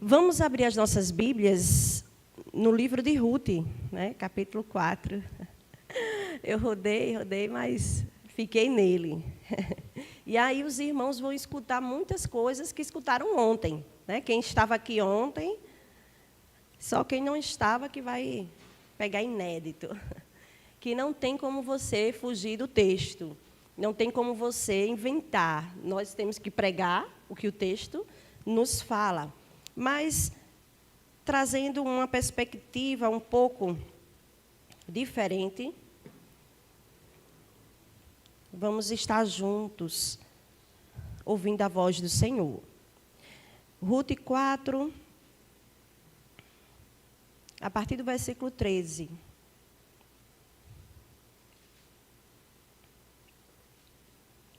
Vamos abrir as nossas Bíblias no livro de Ruth, né? Capítulo 4. Eu rodei, mas fiquei nele. E aí os irmãos vão escutar muitas coisas que escutaram ontem, né? Quem estava aqui ontem, só quem não estava que vai pegar inédito. Que não tem como você fugir do texto, não tem como você inventar. Nós temos que pregar o que o texto nos fala. Mas, trazendo uma perspectiva um pouco diferente, vamos estar juntos, ouvindo a voz do Senhor. Ruth 4, a partir do versículo 13.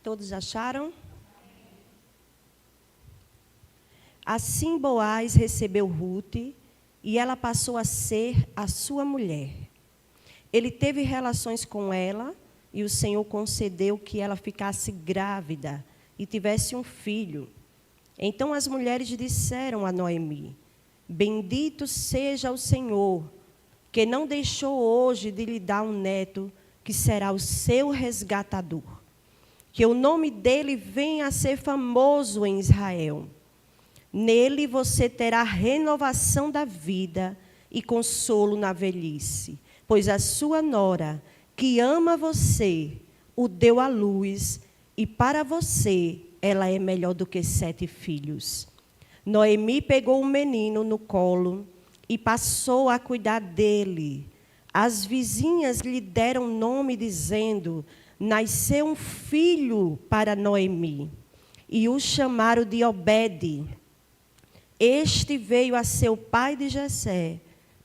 Todos acharam? Assim Boaz recebeu Ruth, e ela passou a ser a sua mulher. Ele teve relações com ela, e o Senhor concedeu que ela ficasse grávida e tivesse um filho. Então as mulheres disseram a Noemi: bendito seja o Senhor, que não deixou hoje de lhe dar um neto, que será o seu resgatador. Que o nome dele venha a ser famoso em Israel. Nele você terá renovação da vida e consolo na velhice, pois a sua nora, que ama você, o deu à luz, e para você ela é melhor do que 7 filhos. Noemi pegou o menino no colo e passou a cuidar dele. As vizinhas lhe deram nome, dizendo: nasceu um filho para Noemi, e o chamaram de Obed. Este veio a ser o pai de Jessé,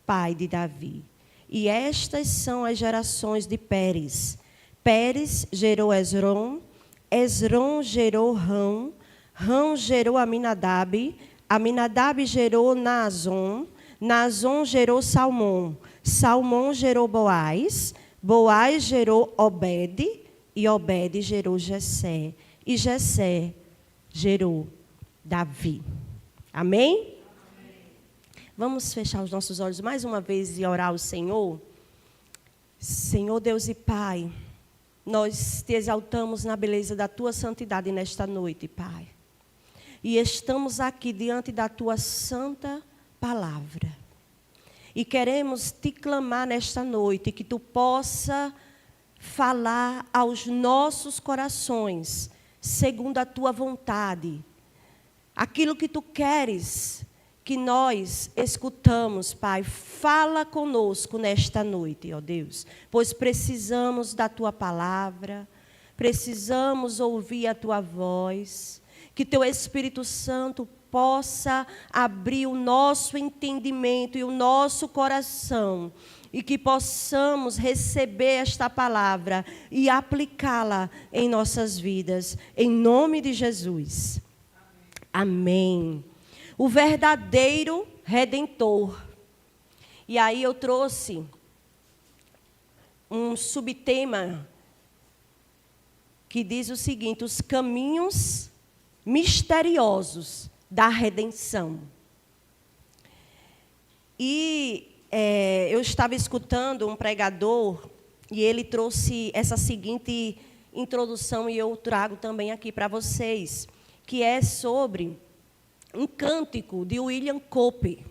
pai de Davi. E estas são as gerações de Pérez. Pérez gerou Esrom, Esrom gerou Rão, Rão gerou Aminadab, Aminadab gerou Naazon, Naazon gerou Salmão, Salmão gerou Boaz, Boaz gerou Obed, e Obed gerou Jessé, e Jessé gerou Davi. Amém? Amém? Vamos fechar os nossos olhos mais uma vez e orar ao Senhor. Senhor Deus e Pai, nós te exaltamos na beleza da tua santidade nesta noite, Pai. E estamos aqui diante da tua santa palavra. E queremos te clamar nesta noite, que tu possa falar aos nossos corações, segundo a tua vontade. Aquilo que tu queres que nós escutamos, Pai, fala conosco nesta noite, ó Deus, pois precisamos da tua palavra, precisamos ouvir a tua voz, que teu Espírito Santo possa abrir o nosso entendimento e o nosso coração, e que possamos receber esta palavra e aplicá-la em nossas vidas, em nome de Jesus. Amém. O verdadeiro Redentor. E aí eu trouxe um subtema que diz o seguinte: os caminhos misteriosos da redenção. E eu estava escutando um pregador e ele trouxe essa seguinte introdução, e eu trago também aqui para vocês, que é sobre um cântico de William Cope.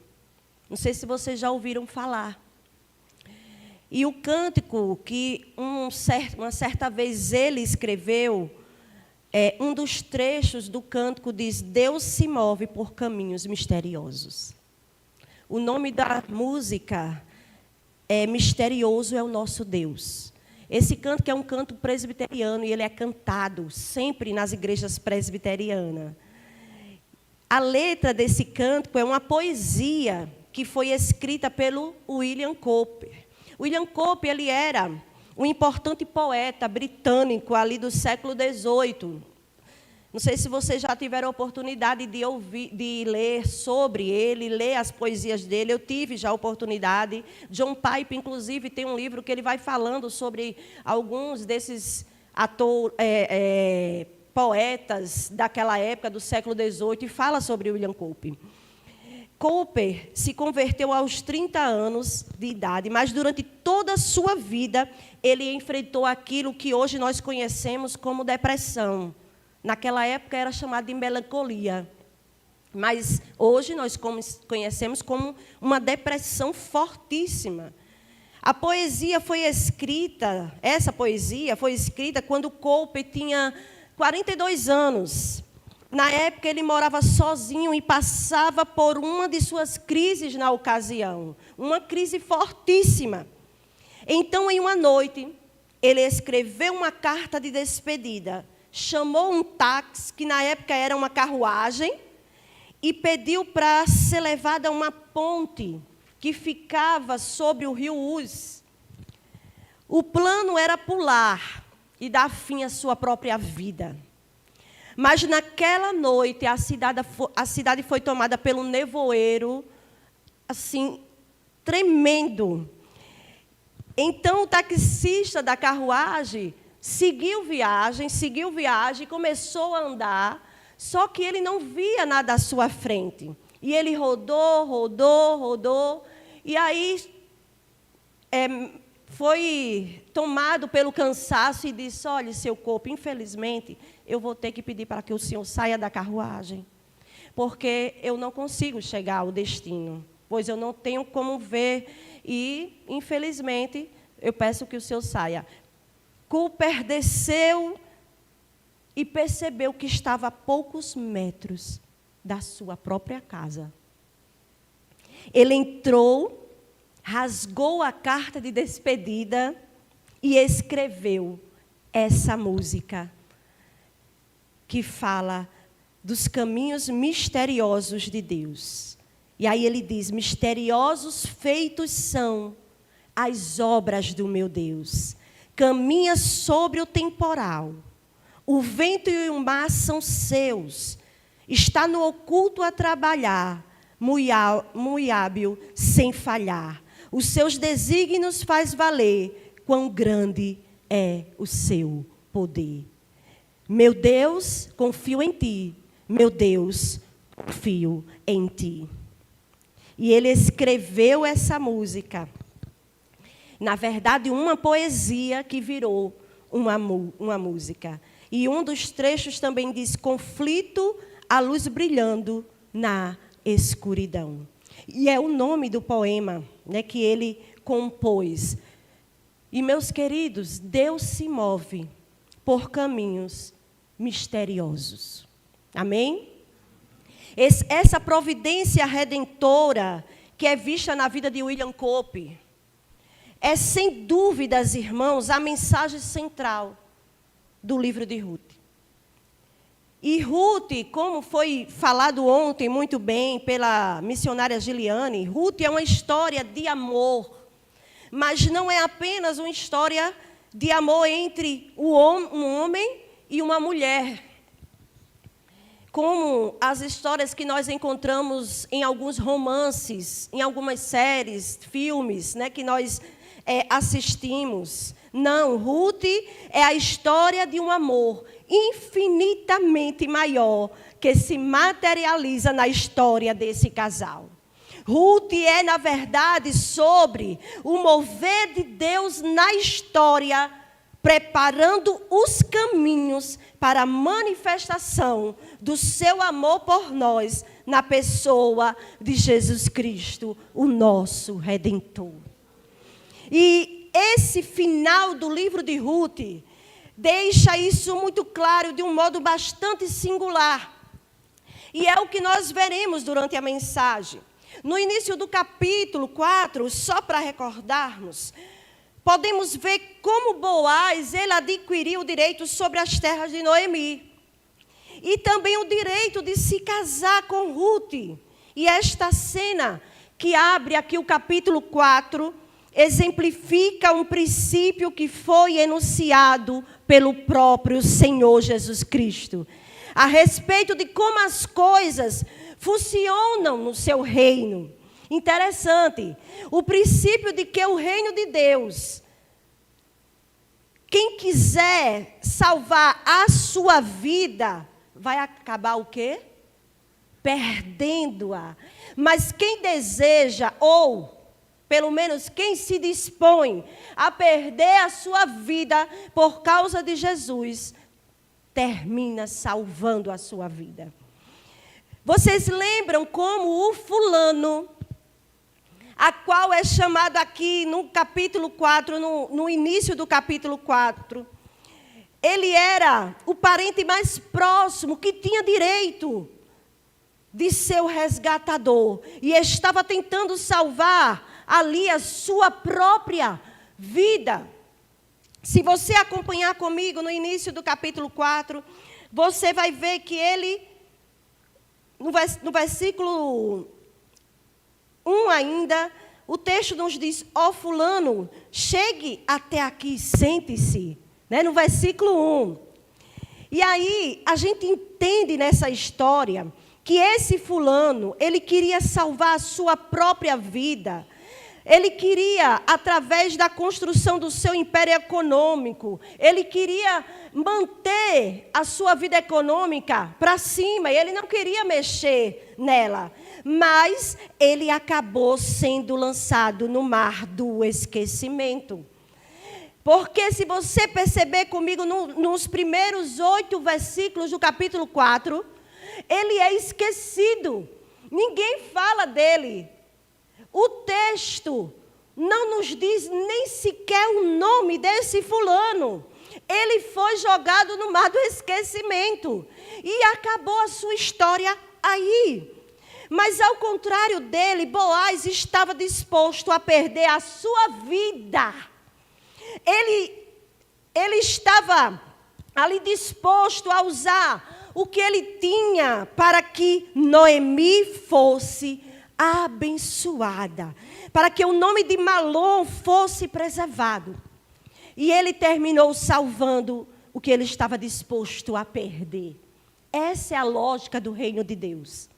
Não sei se vocês já ouviram falar. E o cântico que uma certa vez ele escreveu, um dos trechos do cântico diz: Deus se move por caminhos misteriosos. O nome da música é Misterioso é o Nosso Deus. Esse canto que é um canto presbiteriano, e ele é cantado sempre nas igrejas presbiterianas. A letra desse cântico é uma poesia que foi escrita pelo William Cope. William Cope, ele era um importante poeta britânico ali do século XVIII. Não sei se vocês já tiveram a oportunidade de ler sobre ele, ler as poesias dele. Eu tive já a oportunidade. John Pipe, inclusive, tem um livro que ele vai falando sobre alguns desses poetas daquela época, do século XVIII, e fala sobre William Cope. Cooper se converteu aos 30 anos de idade, mas durante toda a sua vida, ele enfrentou aquilo que hoje nós conhecemos como depressão. Naquela época era chamado de melancolia, mas hoje nós conhecemos como uma depressão fortíssima. A poesia foi escrita, essa poesia foi escrita quando Cooper tinha 42 anos. Na época, ele morava sozinho e passava por uma de suas crises na ocasião, uma crise fortíssima. Então, em uma noite, ele escreveu uma carta de despedida, chamou um táxi, que na época era uma carruagem, e pediu para ser levado a uma ponte que ficava sobre o rio Uz. O plano era pular e dar fim à sua própria vida. Mas naquela noite a cidade foi tomada pelo nevoeiro, assim, tremendo. Então o taxista da carruagem seguiu viagem e começou a andar, só que ele não via nada à sua frente. E ele rodou, e aí foi tomado pelo cansaço e disse: olha, seu corpo, infelizmente, eu vou ter que pedir para que o senhor saia da carruagem, porque eu não consigo chegar ao destino, pois eu não tenho como ver, e, infelizmente, eu peço que o senhor saia. Cooper desceu e percebeu que estava a poucos metros da sua própria casa. Ele entrou, rasgou a carta de despedida e escreveu essa música que fala dos caminhos misteriosos de Deus. E aí ele diz: misteriosos feitos são as obras do meu Deus. Caminha sobre o temporal. O vento e o mar são seus. Está no oculto a trabalhar, muito hábil, sem falhar. Os seus desígnios faz valer quão grande é o seu poder. Meu Deus, confio em ti. Meu Deus, confio em ti. E ele escreveu essa música. Na verdade, uma poesia que virou uma música. E um dos trechos também diz: conflito, a luz brilhando na escuridão. E é o nome do poema, né, que ele compôs. E, meus queridos, Deus se move por caminhos misteriosos. Amém? Essa providência redentora que é vista na vida de William Cooper é, sem dúvidas, irmãos, a mensagem central do livro de Ruth. E Ruth, como foi falado ontem muito bem pela missionária Giliane, Ruth é uma história de amor, mas não é apenas uma história de amor entre um homem e uma mulher, como as histórias que nós encontramos em alguns romances, em algumas séries, filmes, né, que nós assistimos. Não, Ruth é a história de um amor infinitamente maior que se materializa na história desse casal. Ruth é, na verdade, sobre o mover de Deus na história, preparando os caminhos para a manifestação do seu amor por nós na pessoa de Jesus Cristo, o nosso Redentor. E esse final do livro de Ruth deixa isso muito claro de um modo bastante singular. E é o que nós veremos durante a mensagem. No início do capítulo 4, só para recordarmos, podemos ver como Boaz ele adquiriu o direito sobre as terras de Noemi. E também o direito de se casar com Ruth. E esta cena que abre aqui o capítulo 4 exemplifica um princípio que foi enunciado pelo próprio Senhor Jesus Cristo, a respeito de como as coisas funcionam no seu reino. Interessante, o princípio de que o reino de Deus, quem quiser salvar a sua vida, vai acabar o quê? perdendo-a. Mas quem deseja, ou pelo menos quem se dispõe a perder a sua vida por causa de Jesus, termina salvando a sua vida. Vocês lembram como o fulano, a qual é chamado aqui no capítulo 4, no início do capítulo 4, ele era o parente mais próximo que tinha direito de ser o resgatador e estava tentando salvar ali a sua própria vida. Se você acompanhar comigo no início do capítulo 4, você vai ver que ele, no versículo 1 ainda, o texto nos diz: ó fulano, chegue até aqui, sente-se. Né? No versículo 1. E aí, a gente entende nessa história que esse fulano, ele queria salvar a sua própria vida. Ele queria, através da construção do seu império econômico, ele queria manter a sua vida econômica para cima, e ele não queria mexer nela. Mas ele acabou sendo lançado no mar do esquecimento. Porque se você perceber comigo, nos primeiros 8 versículos do capítulo 4, ele é esquecido. Ninguém fala dele. O texto não nos diz nem sequer o nome desse fulano. Ele foi jogado no mar do esquecimento. E acabou a sua história aí. Mas ao contrário dele, Boaz estava disposto a perder a sua vida. Ele estava ali disposto a usar o que ele tinha para que Noemi fosse abençoada, para que o nome de Malom fosse preservado. E ele terminou salvando o que ele estava disposto a perder. Essa é a lógica do reino de Deus.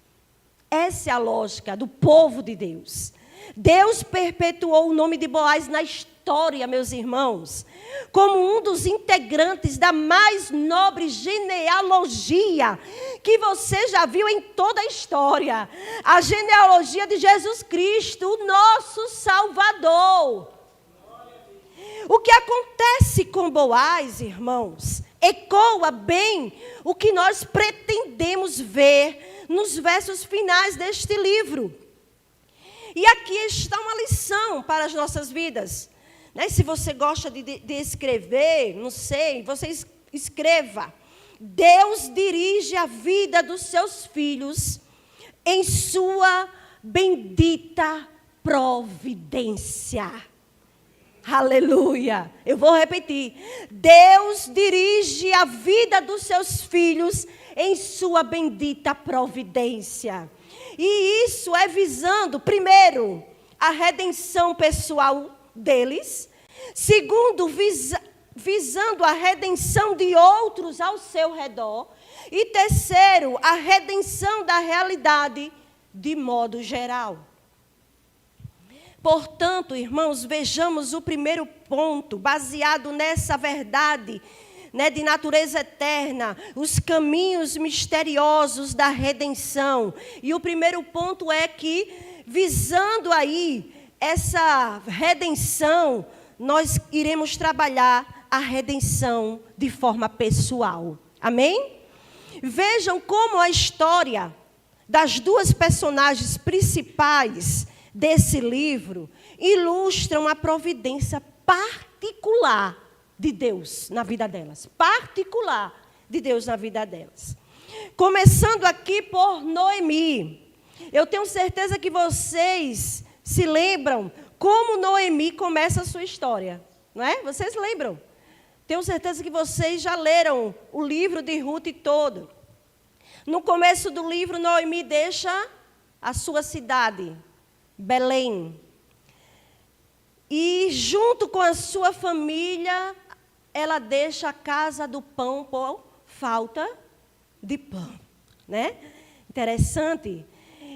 Essa é a lógica do povo de Deus. Deus perpetuou o nome de Boaz na história, meus irmãos, como um dos integrantes da mais nobre genealogia que você já viu em toda a história. A genealogia de Jesus Cristo, o nosso Salvador. O que acontece com Boaz, irmãos, ecoa bem o que nós pretendemos ver nos versos finais deste livro. E aqui está uma lição para as nossas vidas. Né? Se você gosta de escrever, não sei, você escreva. Deus dirige a vida dos seus filhos em sua bendita providência. Aleluia. Eu vou repetir. Deus dirige a vida dos seus filhos em sua bendita providência. E isso é visando, primeiro, a redenção pessoal deles. Segundo, visando a redenção de outros ao seu redor. E terceiro, a redenção da realidade de modo geral. Portanto, irmãos, vejamos o primeiro ponto, baseado nessa verdade, né, de natureza eterna, os caminhos misteriosos da redenção. E o primeiro ponto é que, visando aí essa redenção, nós iremos trabalhar a redenção de forma pessoal. Amém? Vejam como a história das duas personagens principais desse livro ilustram a providência particular de Deus na vida delas. Particular de Deus na vida delas. Começando aqui por Noemi. Eu tenho certeza que vocês se lembram como Noemi começa a sua história. Não é? Vocês lembram? Tenho certeza que vocês já leram o livro de Ruth todo. No começo do livro, Noemi deixa a sua cidade, Belém. E junto com a sua família, ela deixa a casa do pão por falta de pão, né? Interessante.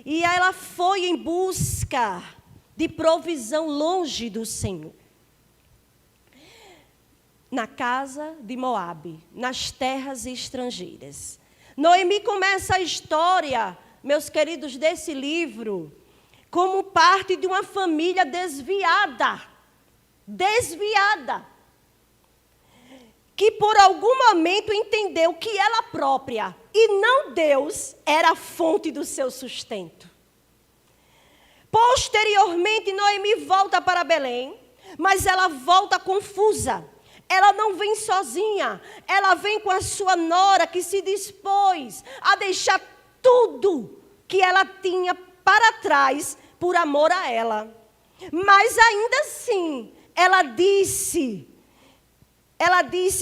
E ela foi em busca de provisão longe do Senhor. Na casa de Moabe, nas terras estrangeiras. Noemi começa a história meus queridos, desse livro como parte de uma família desviada. Desviada. Que por algum momento entendeu que ela própria, e não Deus, era a fonte do seu sustento. Posteriormente, Noemi volta para Belém, mas ela volta confusa. Ela não vem sozinha, ela vem com a sua nora que se dispôs a deixar tudo que ela tinha para trás por amor a ela. Mas ainda assim, ela disse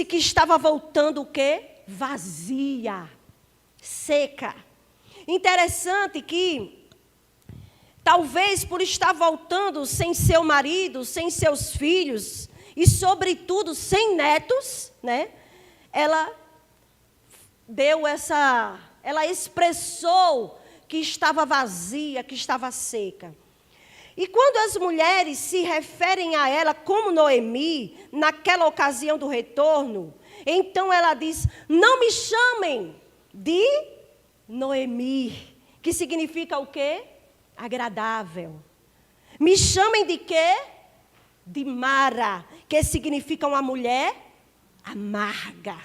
que estava voltando o quê? Vazia, seca. Interessante que, talvez por estar voltando sem seu marido, sem seus filhos, e sobretudo sem netos, né? Ela expressou que estava vazia, que estava seca. E quando as mulheres se referem a ela como Noemi, naquela ocasião do retorno, então ela diz: não me chamem de Noemi, que significa o quê? Agradável. Me chamem de quê? De Mara, que significa uma mulher amarga.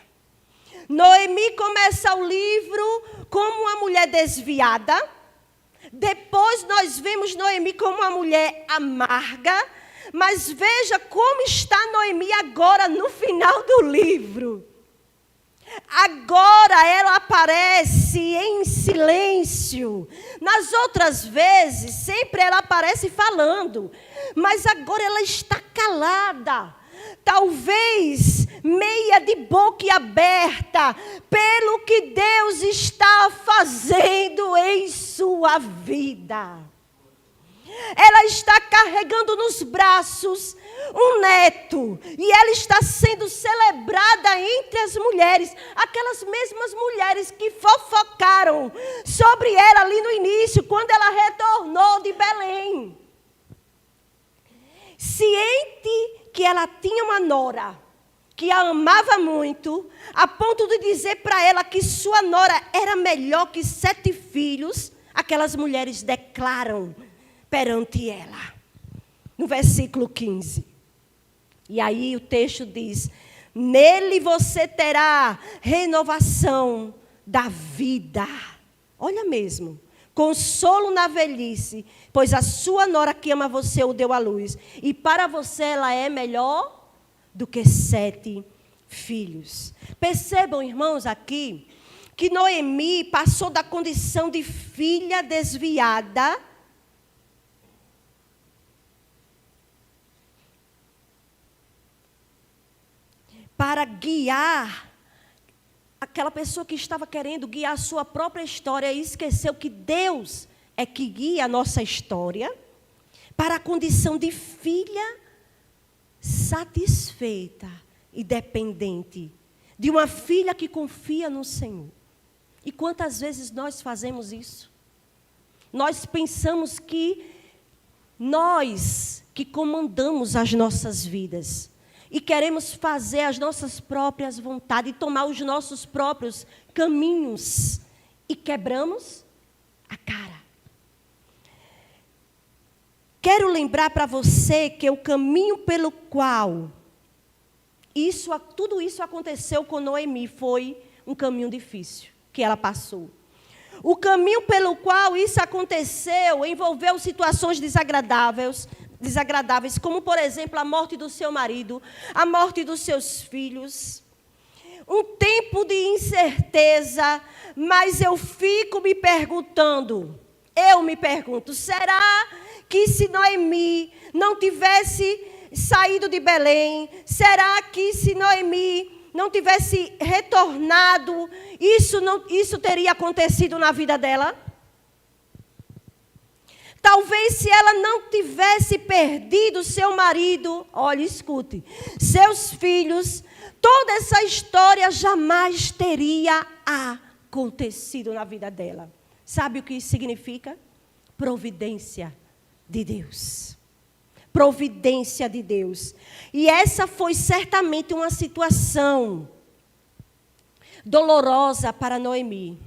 Noemi começa o livro como uma mulher desviada. Depois nós vemos Noemi como uma mulher amarga. Mas veja como está Noemi agora no final do livro. Agora ela aparece em silêncio. Nas outras vezes, sempre ela aparece falando. Mas agora ela está calada. Talvez meia de boca aberta, pelo que Deus está fazendo em sua vida. Ela está carregando nos braços um neto, e ela está sendo celebrada entre as mulheres, aquelas mesmas mulheres que fofocaram sobre ela ali no início, quando ela retornou de Belém. Ciente que ela tinha uma nora que a amava muito, a ponto de dizer para ela que sua nora era melhor que 7 filhos, aquelas mulheres declaram perante ela, no versículo 15. E aí o texto diz: nele você terá renovação da vida. Olha mesmo. Consolo na velhice, pois a sua nora que ama você o deu à luz. E para você ela é melhor do que 7 filhos. Percebam, irmãos, aqui, que Noemi passou da condição de filha desviada para guiar aquela pessoa que estava querendo guiar a sua própria história e esqueceu que Deus é que guia a nossa história, para a condição de filha satisfeita e dependente, de uma filha que confia no Senhor. E quantas vezes nós fazemos isso? Nós pensamos que nós que comandamos as nossas vidas, e queremos fazer as nossas próprias vontades e tomar os nossos próprios caminhos. E quebramos a cara. Quero lembrar para você que o caminho pelo qual tudo isso aconteceu com Noemi foi um caminho difícil que ela passou. O caminho pelo qual isso aconteceu envolveu situações desagradáveis, como, por exemplo, a morte do seu marido, a morte dos seus filhos. Um tempo de incerteza, mas eu me pergunto, será que se Noemi não tivesse saído de Belém, será que se Noemi não tivesse retornado, isso teria acontecido na vida dela? Talvez se ela não tivesse perdido seu marido, olha, escute, seus filhos, toda essa história jamais teria acontecido na vida dela. Sabe o que isso significa? Providência de Deus. Providência de Deus. E essa foi certamente uma situação dolorosa para Noemi.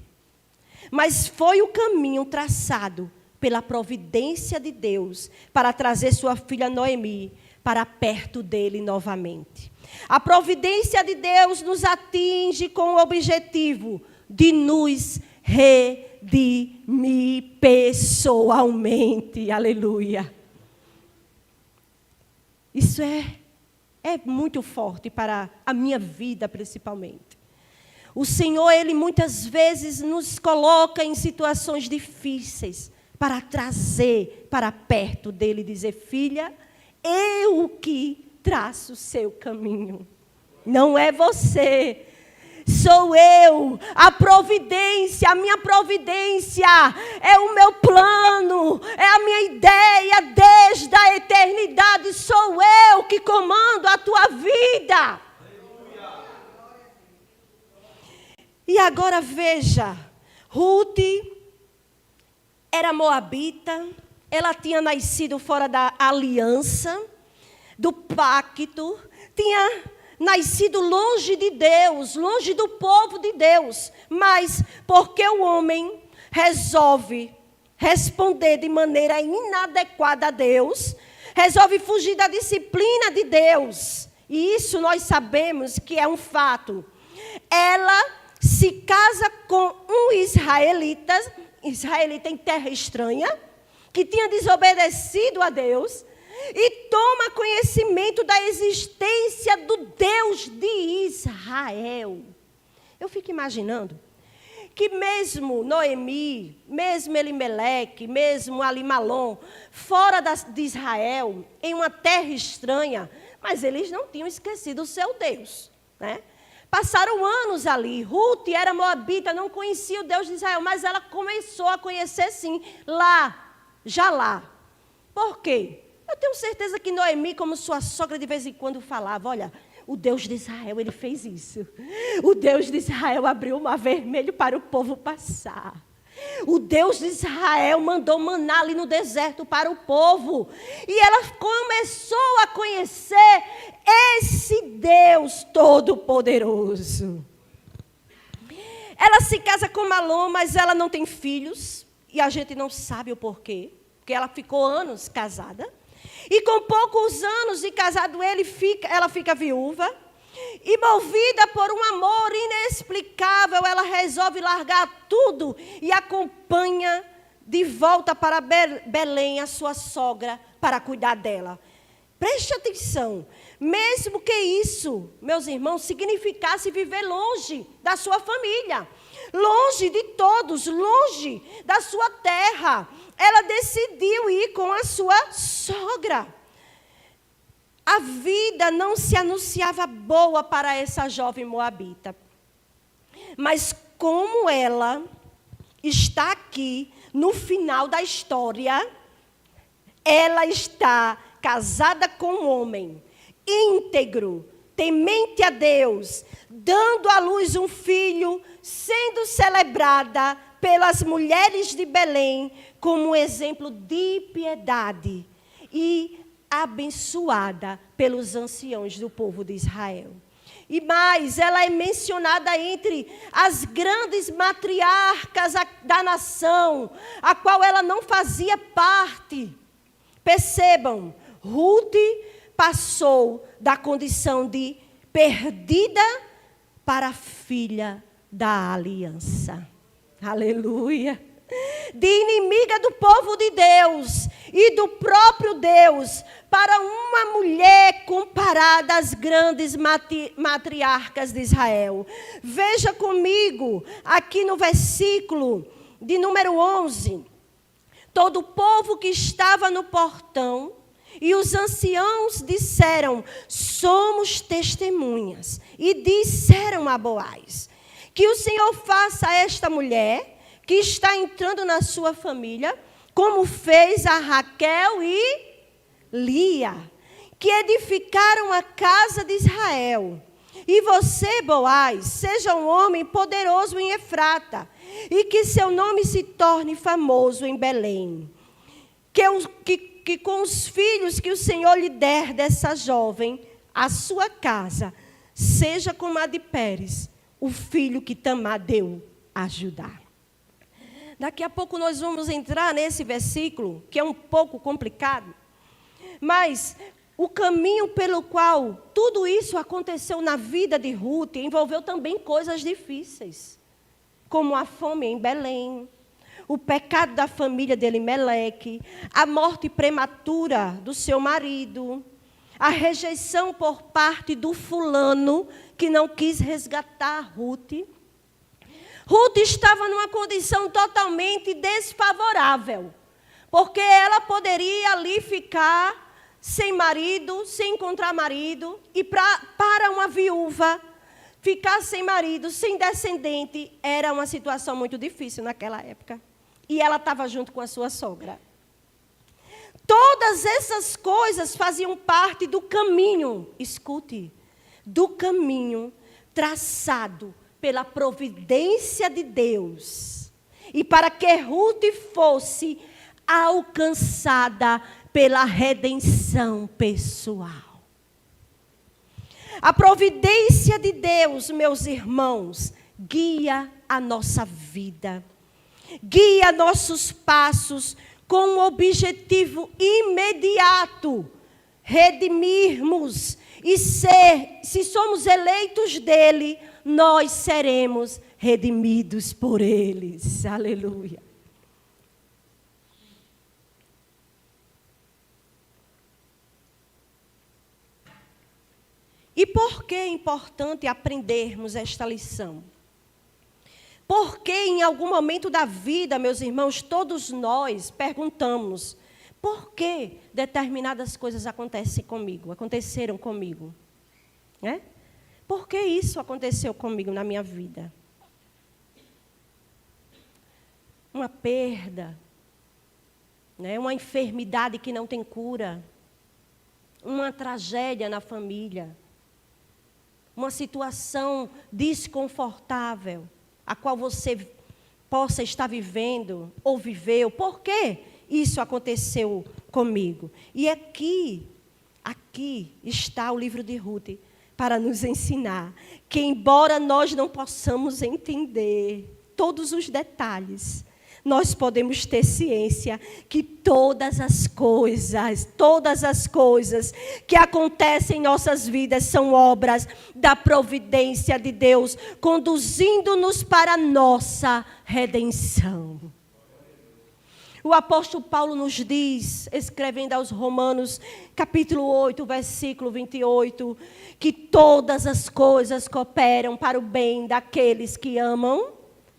mas foi o caminho traçado pela providência de Deus para trazer sua filha Noemi para perto dele novamente. A providência de Deus nos atinge com o objetivo de nos redimir pessoalmente. Aleluia. Isso é muito forte para a minha vida, principalmente. O Senhor, Ele muitas vezes nos coloca em situações difíceis para trazer para perto dEle e dizer: filha, eu que traço o seu caminho. Não é você, sou eu. A providência, a minha providência é o meu plano, é a minha ideia desde a eternidade. Sou eu que comando a tua vida. E agora veja, Ruth era moabita, ela tinha nascido fora da aliança, do pacto, tinha nascido longe de Deus, longe do povo de Deus. Mas porque o homem resolve responder de maneira inadequada a Deus, resolve fugir da disciplina de Deus, e isso nós sabemos que é um fato, ela se casa com um israelita em terra estranha, que tinha desobedecido a Deus, e toma conhecimento da existência do Deus de Israel. Eu fico imaginando que mesmo Noemi, mesmo Elimeleque, mesmo Alimalom, fora de Israel, em uma terra estranha, mas eles não tinham esquecido o seu Deus, né? Passaram anos ali. Ruth era moabita, não conhecia o Deus de Israel, mas ela começou a conhecer sim, já lá. Por quê? Eu tenho certeza que Noemi, como sua sogra, de vez em quando falava: olha, o Deus de Israel, ele fez isso. O Deus de Israel abriu o mar vermelho para o povo passar. O Deus de Israel mandou maná ali no deserto para o povo. E ela começou a conhecer esse Deus todo-poderoso. Ela se casa com Malom, mas ela não tem filhos. E a gente não sabe o porquê. Porque ela ficou anos casada. E com poucos anos de casado, ela fica viúva. E movida por um amor inexplicável, ela resolve largar tudo e acompanha de volta para Belém a sua sogra para cuidar dela. Preste atenção, mesmo que isso, meus irmãos, significasse viver longe da sua família, longe de todos, longe da sua terra, ela decidiu ir com a sua sogra. A vida não se anunciava boa para essa jovem moabita. Mas como ela está aqui no final da história, ela está casada com um homem íntegro, temente a Deus, dando à luz um filho, sendo celebrada pelas mulheres de Belém como exemplo de piedade e abençoada pelos anciãos do povo de Israel. E mais, ela é mencionada entre as grandes matriarcas da nação, a qual ela não fazia parte. Percebam, Ruth passou da condição de perdida para filha da aliança. Aleluia. De inimiga do povo de Deus e do próprio Deus, para uma mulher comparada às grandes matriarcas de Israel. Veja comigo, aqui no versículo de número 11. Todo o povo que estava no portão e os anciãos disseram: somos testemunhas. E disseram a Boaz: que o Senhor faça a esta mulher que está entrando na sua família, como fez a Raquel e Lia, que edificaram a casa de Israel. E você, Boaz, seja um homem poderoso em Efrata, e que seu nome se torne famoso em Belém. Que com os filhos que o Senhor lhe der dessa jovem, a sua casa seja como a de Pérez, o filho que Tamar deu a Judá. Daqui a pouco nós vamos entrar nesse versículo, que é um pouco complicado. Mas o caminho pelo qual tudo isso aconteceu na vida de Ruth envolveu também coisas difíceis, como a fome em Belém, o pecado da família de Elimeleque, a morte prematura do seu marido, a rejeição por parte do fulano que não quis resgatar Ruth. Ruth estava numa condição totalmente desfavorável, porque ela poderia ali ficar sem marido, sem encontrar marido, e para uma viúva, ficar sem marido, sem descendente, era uma situação muito difícil naquela época. E ela estava junto com a sua sogra. Todas essas coisas faziam parte do caminho, escute, do caminho traçado pela providência de Deus. E para que Ruth fosse alcançada pela redenção pessoal. A providência de Deus, meus irmãos, guia a nossa vida, guia nossos passos com um objetivo imediato: redimirmos e se somos eleitos dele, nós seremos redimidos por eles. Aleluia. E por que é importante aprendermos esta lição? Porque em algum momento da vida, meus irmãos, todos nós perguntamos: por que determinadas coisas aconteceram comigo? Né? Por que isso aconteceu comigo na minha vida? Uma perda, né? Uma enfermidade que não tem cura, uma tragédia na família, uma situação desconfortável, a qual você possa estar vivendo ou viveu. Por que isso aconteceu comigo? E aqui está o livro de Ruth para nos ensinar que, embora nós não possamos entender todos os detalhes, nós podemos ter ciência que todas as coisas que acontecem em nossas vidas são obras da providência de Deus, conduzindo-nos para a nossa redenção. O apóstolo Paulo nos diz, escrevendo aos Romanos, capítulo 8, versículo 28, que todas as coisas cooperam para o bem daqueles que amam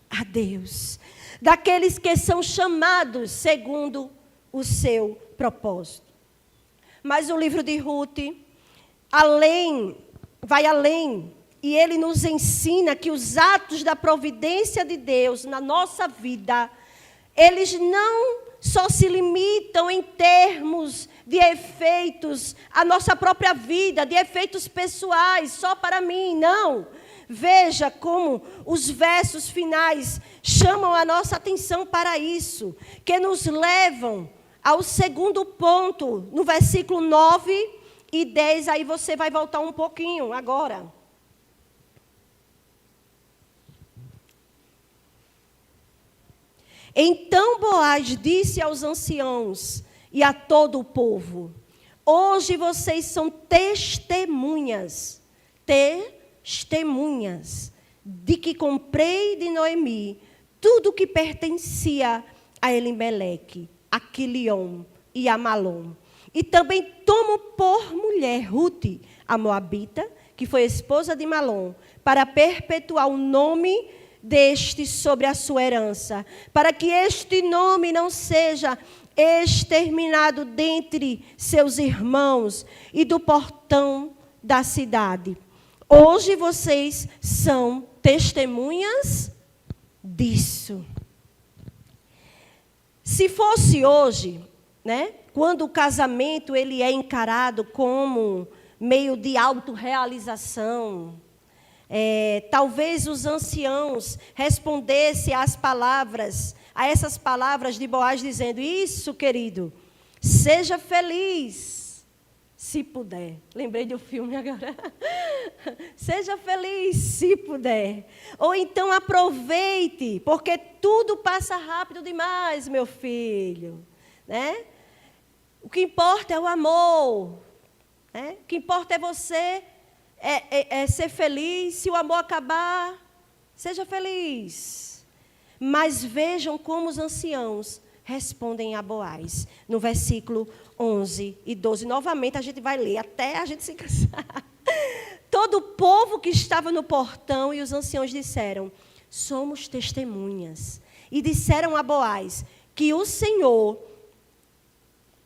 a Deus, daqueles que são chamados segundo o seu propósito. Mas o livro de Ruth vai além, e ele nos ensina que os atos da providência de Deus na nossa vida, eles não só se limitam em termos de efeitos à nossa própria vida, de efeitos pessoais, só para mim, não. Veja como os versos finais chamam a nossa atenção para isso, que nos levam ao segundo ponto, no versículo 9 e 10, aí você vai voltar um pouquinho agora. Então Boaz disse aos anciãos e a todo o povo: hoje vocês são testemunhas de que comprei de Noemi tudo que pertencia a Elimeleque, a Quilion e a Malom. E também tomo por mulher Ruth, a Moabita, que foi esposa de Malom, para perpetuar o nome deste sobre a sua herança, para que este nome não seja exterminado dentre seus irmãos e do portão da cidade. Hoje vocês são testemunhas disso. Se fosse hoje, né, quando o casamento ele é encarado como meio de autorrealização, talvez os anciãos respondessem a essas palavras de Boaz, dizendo: isso, querido, seja feliz, se puder. Lembrei do filme agora. Seja feliz, se puder. Ou então aproveite, porque tudo passa rápido demais, meu filho. Né? O que importa é o amor. Né? O que importa é você ser feliz. Se o amor acabar, seja feliz. Mas vejam como os anciãos respondem a Boaz. No versículo 11 e 12. Novamente a gente vai ler até a gente se cansar. Todo o povo que estava no portão e os anciãos disseram: somos testemunhas. E disseram a Boaz: que o Senhor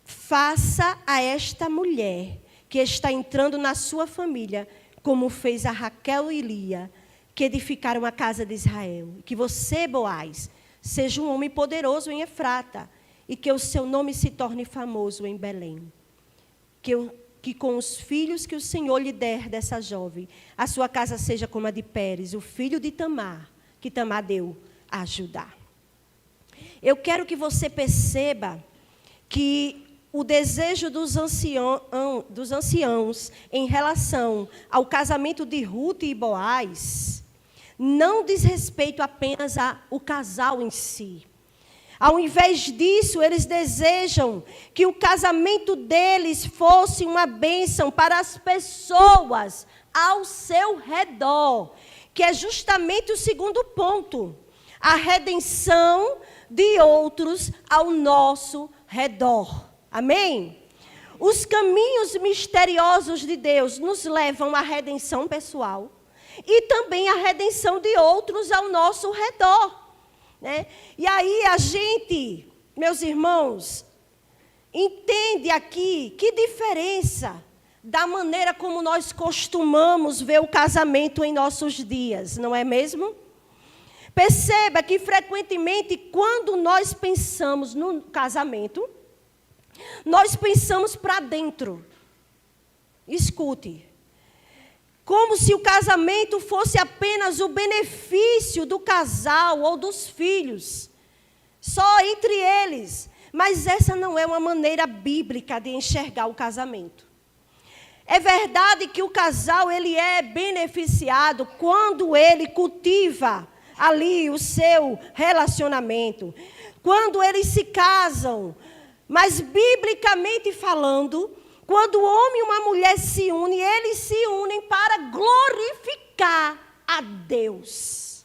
faça a esta mulher que está entrando na sua família, como fez a Raquel e Lia, que edificaram a casa de Israel. Que você, Boaz, seja um homem poderoso em Efrata, e que o seu nome se torne famoso em Belém. Que com os filhos que o Senhor lhe der dessa jovem, a sua casa seja como a de Pérez, o filho de Tamar, que Tamar deu a Judá. Eu quero que você perceba que o desejo dos anciãos em relação ao casamento de Ruth e Boaz não diz respeito apenas ao casal em si. Ao invés disso, eles desejam que o casamento deles fosse uma bênção para as pessoas ao seu redor, que é justamente o segundo ponto, a redenção de outros ao nosso redor. Amém? Os caminhos misteriosos de Deus nos levam à redenção pessoal e também à redenção de outros ao nosso redor. Né? E aí a gente, meus irmãos, entende aqui que diferença da maneira como nós costumamos ver o casamento em nossos dias, não é mesmo? Perceba que frequentemente quando nós pensamos no casamento, nós pensamos para dentro. Escute. Como se o casamento fosse apenas o benefício do casal ou dos filhos, só entre eles. Mas essa não é uma maneira bíblica de enxergar o casamento. É verdade que o casal ele é beneficiado quando ele cultiva ali o seu relacionamento, quando eles se casam. Mas biblicamente falando, quando o homem e uma mulher se unem, eles se unem para glorificar a Deus.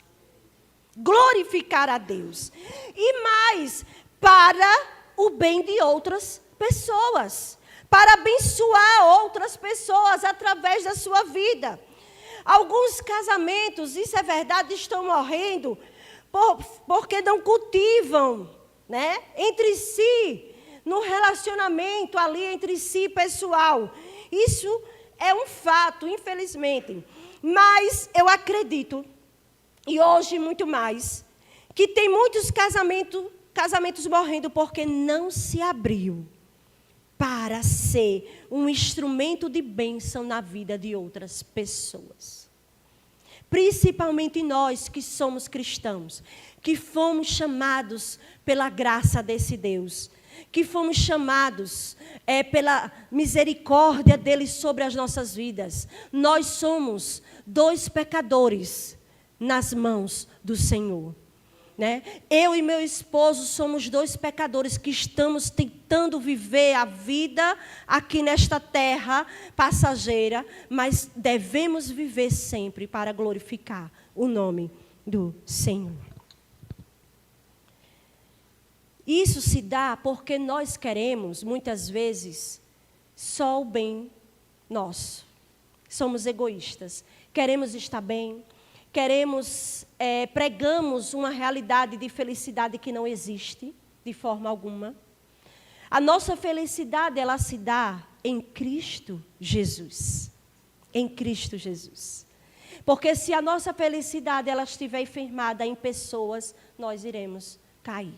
Glorificar a Deus. E mais, para o bem de outras pessoas. Para abençoar outras pessoas através da sua vida. Alguns casamentos, isso é verdade, estão morrendo porque não cultivam, né, entre si, no relacionamento ali entre si pessoal. Isso é um fato, infelizmente. Mas eu acredito, e hoje muito mais, que tem muitos casamentos morrendo porque não se abriu para ser um instrumento de bênção na vida de outras pessoas. Principalmente nós que somos cristãos, que fomos chamados pela graça desse Deus, que fomos chamados pela misericórdia dele sobre as nossas vidas. Nós somos 2 pecadores nas mãos do Senhor. Né? Eu e meu esposo somos 2 pecadores que estamos tentando viver a vida aqui nesta terra passageira, mas devemos viver sempre para glorificar o nome do Senhor. Isso se dá porque nós queremos, muitas vezes, só o bem nosso. Somos egoístas. Queremos estar bem, pregamos uma realidade de felicidade que não existe, de forma alguma. A nossa felicidade, ela se dá em Cristo Jesus. Em Cristo Jesus. Porque se a nossa felicidade, ela estiver firmada em pessoas, nós iremos cair.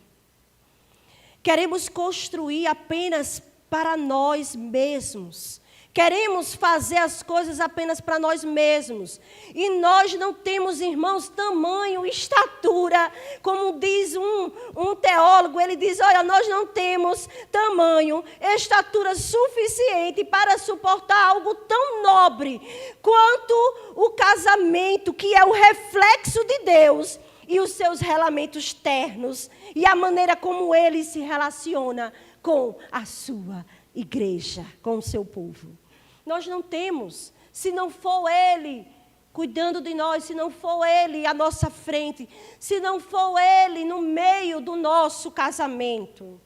Queremos construir apenas para nós mesmos. Queremos fazer as coisas apenas para nós mesmos. E nós não temos, irmãos, tamanho, estatura. Como diz um teólogo, ele diz, olha, nós não temos tamanho, estatura suficiente para suportar algo tão nobre quanto o casamento, que é o reflexo de Deus e os seus relamentos ternos e a maneira como ele se relaciona com a sua igreja, com o seu povo. Nós não temos, se não for ele cuidando de nós, se não for ele à nossa frente, se não for ele no meio do nosso casamento.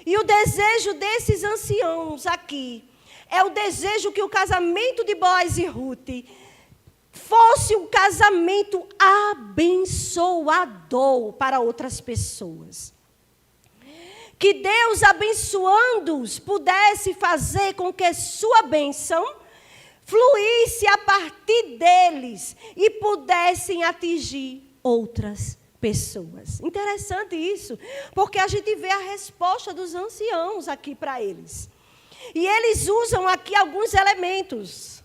E o desejo desses anciãos aqui é o desejo que o casamento de Boaz e Ruth fosse um casamento abençoador para outras pessoas. Que Deus, abençoando-os, pudesse fazer com que sua bênção fluísse a partir deles e pudessem atingir outras pessoas. Interessante isso, porque a gente vê a resposta dos anciãos aqui para eles. E eles usam aqui alguns elementos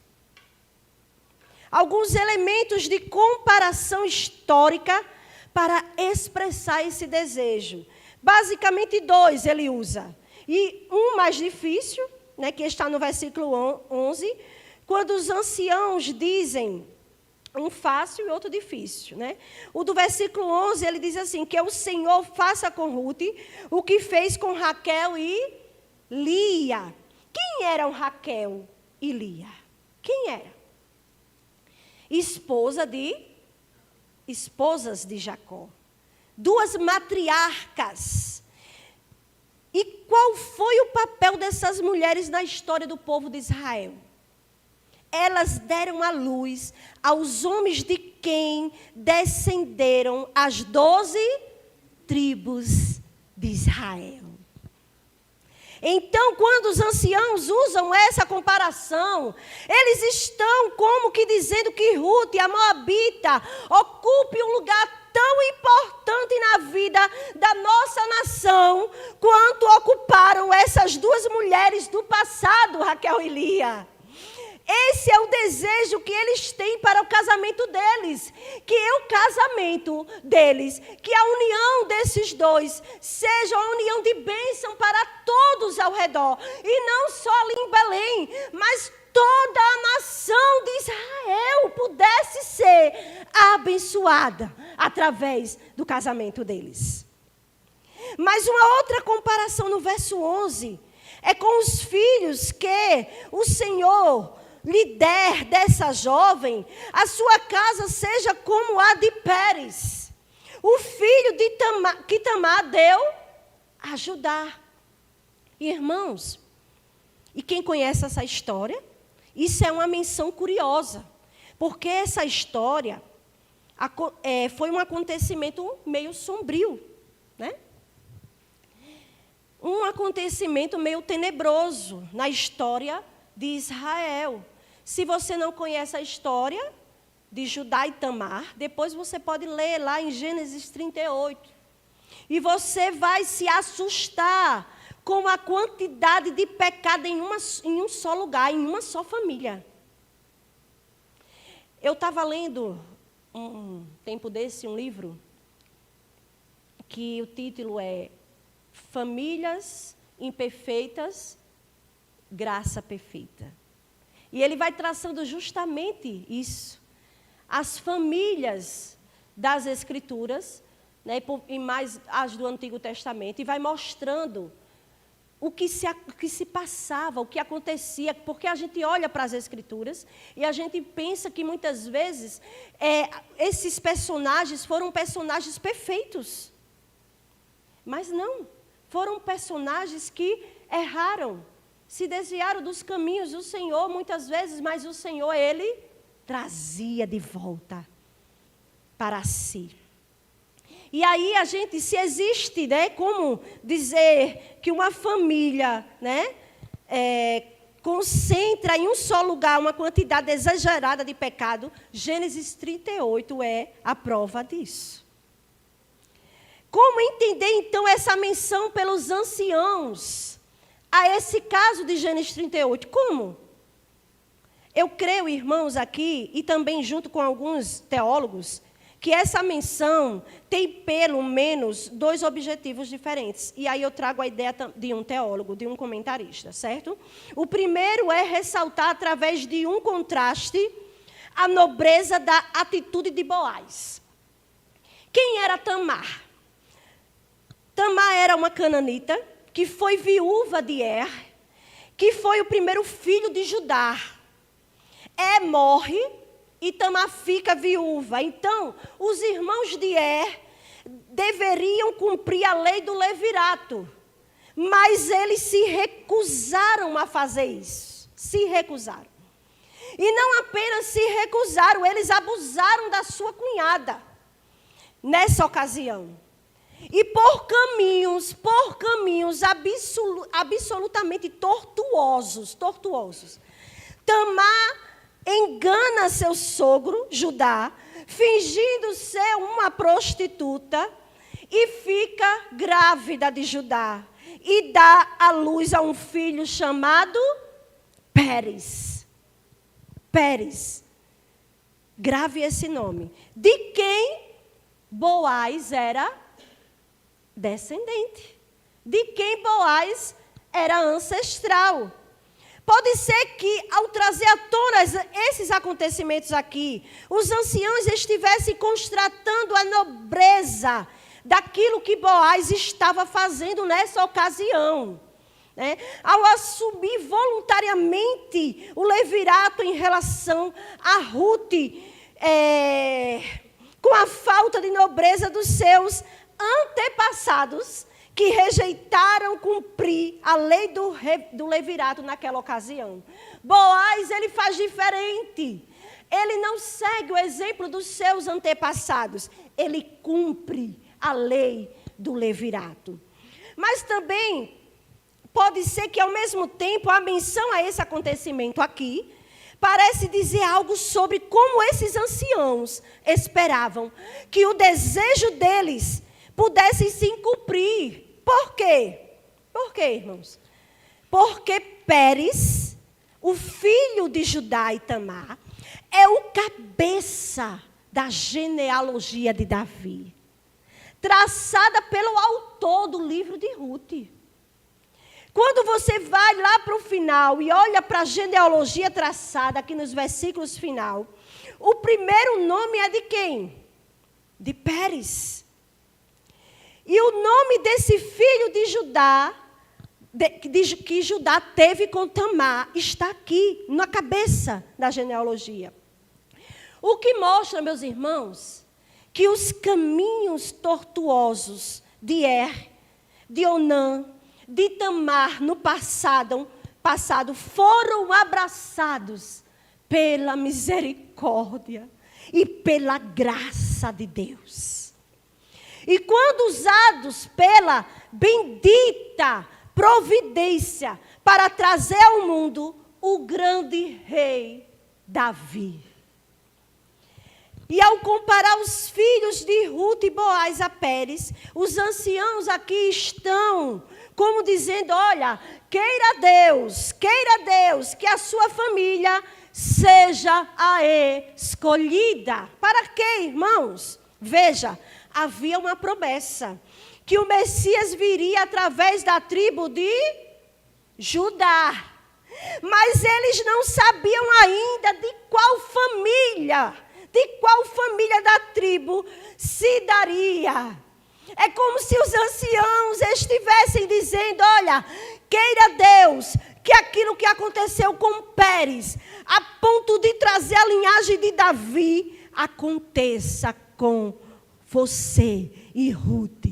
de comparação histórica para expressar esse desejo. Basicamente 2 ele usa. E um mais difícil, né, que está no versículo 11, quando os anciãos dizem um fácil e outro difícil. Né? O do versículo 11, ele diz assim, que o Senhor faça com Ruth o que fez com Raquel e Lia. Quem eram Raquel e Lia? Quem era? Esposas de Jacó. 2 matriarcas. E qual foi o papel dessas mulheres na história do povo de Israel? Elas deram à luz aos homens de quem descenderam as 12 tribos de Israel. Então, quando os anciãos usam essa comparação, eles estão como que dizendo que Ruth, a moabita, ocupe um lugar tão importante na vida da nossa nação, quanto ocuparam essas 2 mulheres do passado, Raquel e Lia. Esse é o desejo que eles têm para o casamento deles, que é o casamento deles, que a união desses 2 seja uma união de bênção para todos ao redor, e não só ali em Belém, mas toda a nação de Israel pudesse ser abençoada através do casamento deles. Mas uma outra comparação no verso 11 é com os filhos que o Senhor lhe der dessa jovem, a sua casa seja como a de Pérez, o filho de que Tamar deu a Judá. Irmãos, e quem conhece essa história, isso é uma menção curiosa, porque essa história foi um acontecimento meio sombrio, né? Um acontecimento meio tenebroso na história de Israel. Se você não conhece a história de Judá e Tamar, depois você pode ler lá em Gênesis 38. E você vai se assustar com a quantidade de pecado em um só lugar, em uma só família. Eu estava lendo, um tempo desse, um livro, que o título é Famílias Imperfeitas, Graça Perfeita. E ele vai traçando justamente isso. As famílias das Escrituras, né, e mais as do Antigo Testamento, e vai mostrando o que se passava, o que acontecia, porque a gente olha para as Escrituras e a gente pensa que muitas vezes esses personagens foram personagens perfeitos. Mas não, foram personagens que erraram, se desviaram dos caminhos do Senhor muitas vezes, mas o Senhor, Ele trazia de volta para si. E aí a gente, se existe, né, como dizer que uma família, né, concentra em um só lugar uma quantidade exagerada de pecado, Gênesis 38 é a prova disso. Como entender, então, essa menção pelos anciãos a esse caso de Gênesis 38? Como? Eu creio, irmãos, aqui, e também junto com alguns teólogos, que essa menção tem pelo menos 2 objetivos diferentes. E aí eu trago a ideia de um teólogo, de um comentarista, certo? O primeiro é ressaltar, através de um contraste, a nobreza da atitude de Boaz. Quem era Tamar? Tamar era uma cananita que foi viúva de que foi o primeiro filho de Judá. Morre e Tamar fica viúva. Então, os irmãos de deveriam cumprir a lei do levirato, mas eles se recusaram a fazer isso. Se recusaram. E não apenas se recusaram, eles abusaram da sua cunhada nessa ocasião. E por caminhos absolutamente tortuosos, Tamar engana seu sogro, Judá, fingindo ser uma prostituta, e fica grávida de Judá. E dá à luz a um filho chamado Pérez. Grave esse nome. De quem Boaz era descendente. De quem Boaz era ancestral. Pode ser que, ao trazer à tona esses acontecimentos aqui, os anciãos estivessem constatando a nobreza daquilo que Boaz estava fazendo nessa ocasião. Né? Ao assumir voluntariamente o levirato em relação a Ruth, com a falta de nobreza dos seus antepassados, que rejeitaram cumprir a lei do levirato naquela ocasião. Boaz, ele faz diferente. Ele não segue o exemplo dos seus antepassados. Ele cumpre a lei do levirato. Mas também pode ser que, ao mesmo tempo, a menção a esse acontecimento aqui parece dizer algo sobre como esses anciãos esperavam que o desejo deles pudesse se cumprir. Por quê? Por quê, irmãos? Porque Pérez, o filho de Judá e Tamar, é o cabeça da genealogia de Davi, traçada pelo autor do livro de Ruth. Quando você vai lá para o final e olha para a genealogia traçada aqui nos versículos final, o primeiro nome é de quem? De Pérez. E o nome desse filho de Judá, que Judá teve com Tamar, está aqui, na cabeça da genealogia. O que mostra, meus irmãos, que os caminhos tortuosos de de Onã, de Tamar no passado foram abraçados pela misericórdia e pela graça de Deus. E quando usados pela bendita providência para trazer ao mundo o grande rei Davi. E ao comparar os filhos de Ruth e Boaz a Pérez, os anciãos aqui estão como dizendo, olha, queira Deus que a sua família seja a escolhida. Para quê, irmãos? Veja, havia uma promessa, que o Messias viria através da tribo de Judá. Mas eles não sabiam ainda de qual família da tribo se daria. É como se os anciãos estivessem dizendo, olha, queira Deus que aquilo que aconteceu com Pérez, a ponto de trazer a linhagem de Davi, aconteça com você e Ruth.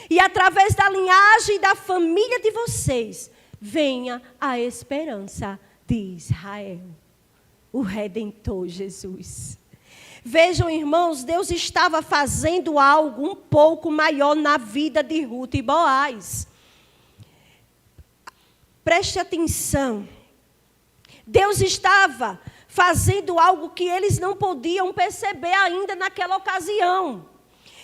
E através da linhagem da família de vocês, venha a esperança de Israel, o Redentor Jesus. Vejam, irmãos, Deus estava fazendo algo um pouco maior na vida de Ruth e Boaz. Preste atenção. Deus estava fazendo algo que eles não podiam perceber ainda naquela ocasião.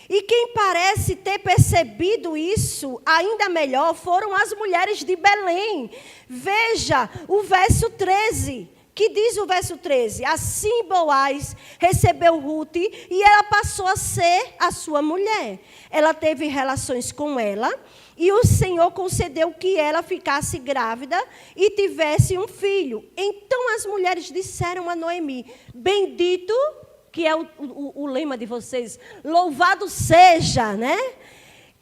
E quem parece ter percebido isso ainda melhor foram as mulheres de Belém. Veja o verso 13. Que diz o verso 13? Assim Boaz recebeu Ruth e ela passou a ser a sua mulher. Ela teve relações com ela e o Senhor concedeu que ela ficasse grávida e tivesse um filho. Então as mulheres disseram a Noemi: bendito, que é o lema de vocês, louvado seja, né?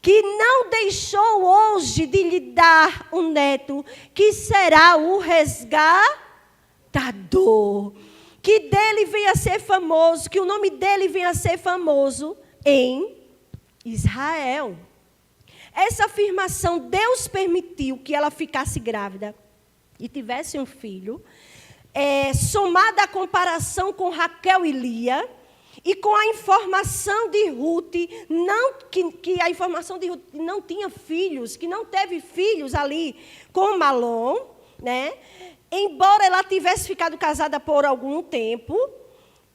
Que não deixou hoje de lhe dar um neto, que será o resgatador. Que dele venha a ser famoso, que o nome dele venha a ser famoso em Israel. Essa afirmação, Deus permitiu que ela ficasse grávida e tivesse um filho, somada à comparação com Raquel e Lia, e com a informação de Ruth, que a informação de Ruth não tinha filhos, que não teve filhos ali com Malom, né? Embora ela tivesse ficado casada por algum tempo,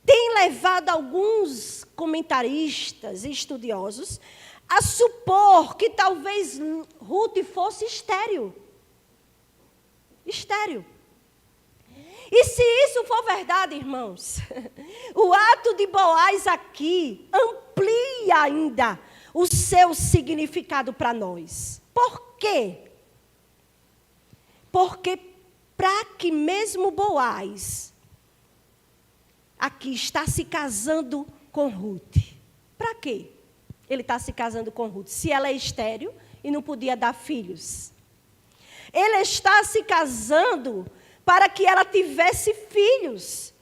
tem levado alguns comentaristas e estudiosos a supor que talvez Ruth fosse estéril. Estéril. E se isso for verdade, irmãos, o ato de Boaz aqui amplia ainda o seu significado para nós. Por quê? Porque para que mesmo Boaz aqui está se casando com Ruth. Para quê? Ele está se casando com Ruth, se ela é estéril e não podia dar filhos. Ele está se casando para que ela tivesse filhos,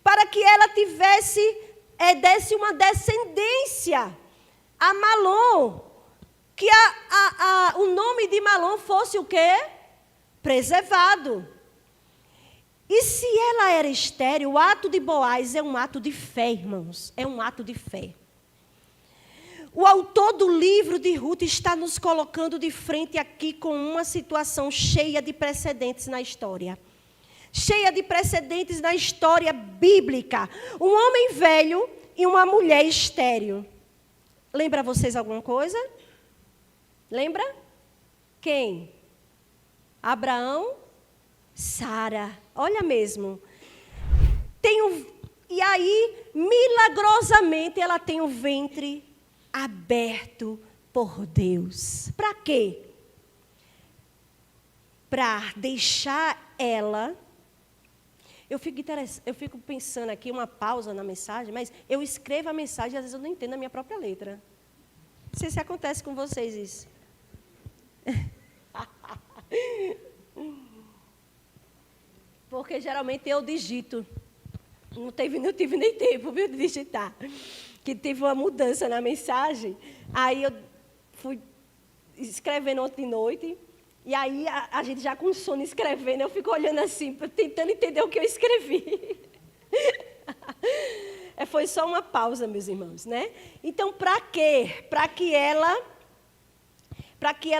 para que ela desse uma descendência a Malom, que o nome de Malom fosse o quê? Preservado. E se ela era estéril, o ato de Boaz é um ato de fé, irmãos, é um ato de fé. O autor do livro de Ruth está nos colocando de frente aqui com uma situação cheia de precedentes na história. Cheia de precedentes na história bíblica. Um homem velho e uma mulher estéril. Lembra vocês alguma coisa? Lembra? Quem? Abraão, Sara. Olha mesmo. E aí, milagrosamente, ela tem o ventre aberto por Deus. Para quê? Para deixar ela... Eu fico pensando aqui, uma pausa na mensagem, mas eu escrevo a mensagem e às vezes eu não entendo a minha própria letra. Não sei se acontece com vocês isso. Porque geralmente eu digito. Não tive nem tempo, viu, de digitar. Que teve uma mudança na mensagem. Aí eu fui escrevendo ontem de noite. E aí a gente já com sono escrevendo, eu fico olhando assim, tentando entender o que eu escrevi. Foi só uma pausa, meus irmãos, né? Então, para quê? Para que ela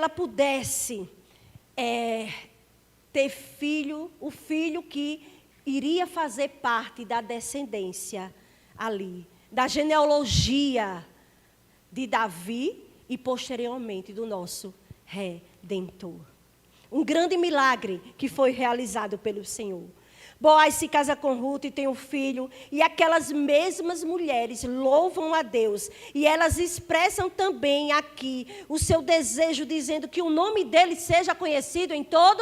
pudesse ter filho, o filho que iria fazer parte da descendência ali, da genealogia de Davi e posteriormente do nosso Redentor. Um grande milagre que foi realizado pelo Senhor. Boaz se casa com Ruth e tem um filho, e aquelas mesmas mulheres louvam a Deus, e elas expressam também aqui o seu desejo, dizendo que o nome dele seja conhecido em todo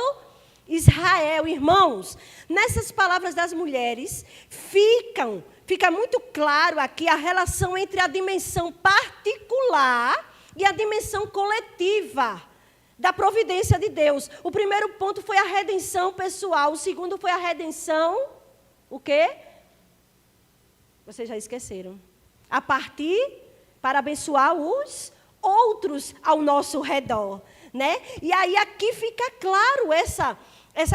Israel. Irmãos, nessas palavras das mulheres, fica muito claro aqui a relação entre a dimensão particular e a dimensão coletiva da providência de Deus. O primeiro ponto foi a redenção pessoal. O segundo foi a redenção, o quê? Vocês já esqueceram. A partir para abençoar os outros ao nosso redor, né? E aí aqui fica claro essa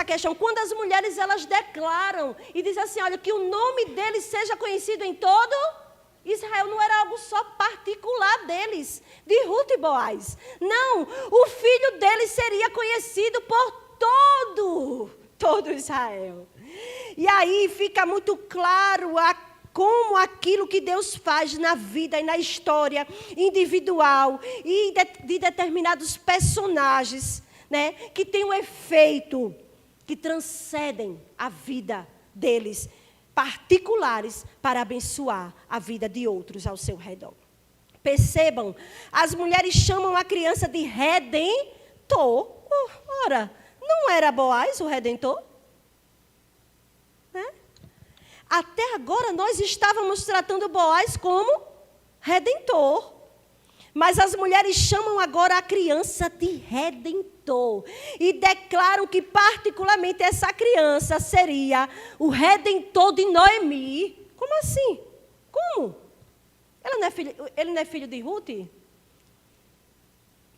questão. Quando as mulheres elas declaram e dizem assim, olha, que o nome deles seja conhecido em todo Israel, não era algo só particular deles, de Ruth e Boaz. Não, o filho deles seria conhecido por todo Israel. E aí fica muito claro como aquilo que Deus faz na vida e na história individual e de determinados personagens, né, que tem um efeito que transcendem a vida deles, particulares, para abençoar a vida de outros ao seu redor. Percebam, as mulheres chamam a criança de redentor. Ora, não era Boaz o redentor? Né? Até agora nós estávamos tratando Boaz como redentor. Mas as mulheres chamam agora a criança de redentor. E declaram que particularmente essa criança seria o redentor de Noemi. Como assim? Como? Ele não é filho de Ruth?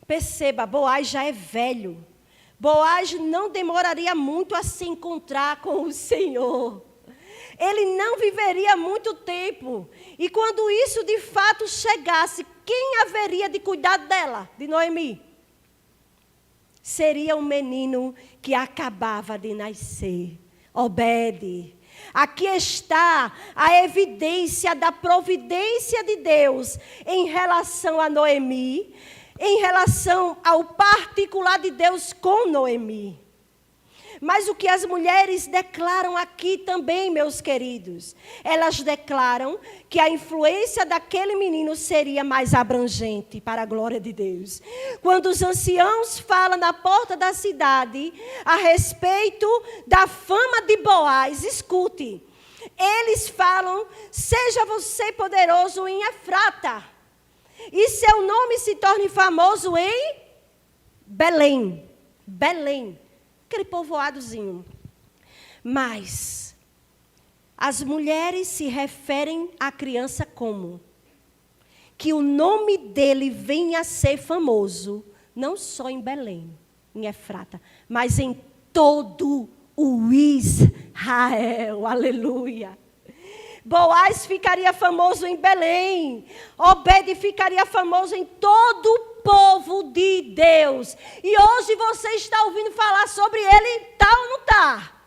Perceba, Boaz já é velho. Boaz não demoraria muito a se encontrar com o Senhor. Ele não viveria muito tempo. E quando isso de fato chegasse, quem haveria de cuidar dela, de Noemi? Seria um menino que acabava de nascer, Obed. Aqui está a evidência da providência de Deus em relação a Noemi, em relação ao particular de Deus com Noemi. Mas o que as mulheres declaram aqui também, meus queridos, elas declaram que a influência daquele menino seria mais abrangente para a glória de Deus. Quando os anciãos falam na porta da cidade a respeito da fama de Boaz, escute, eles falam, seja você poderoso em Efrata, e seu nome se torne famoso em Belém. Belém. Aquele povoadozinho. Mas as mulheres se referem à criança como? Que o nome dele venha a ser famoso, não só em Belém, em Efrata, mas em todo o Israel. Aleluia. Boaz ficaria famoso em Belém. Obed ficaria famoso em todo o povo de Deus. E hoje você está ouvindo falar sobre ele, tá ou não tá?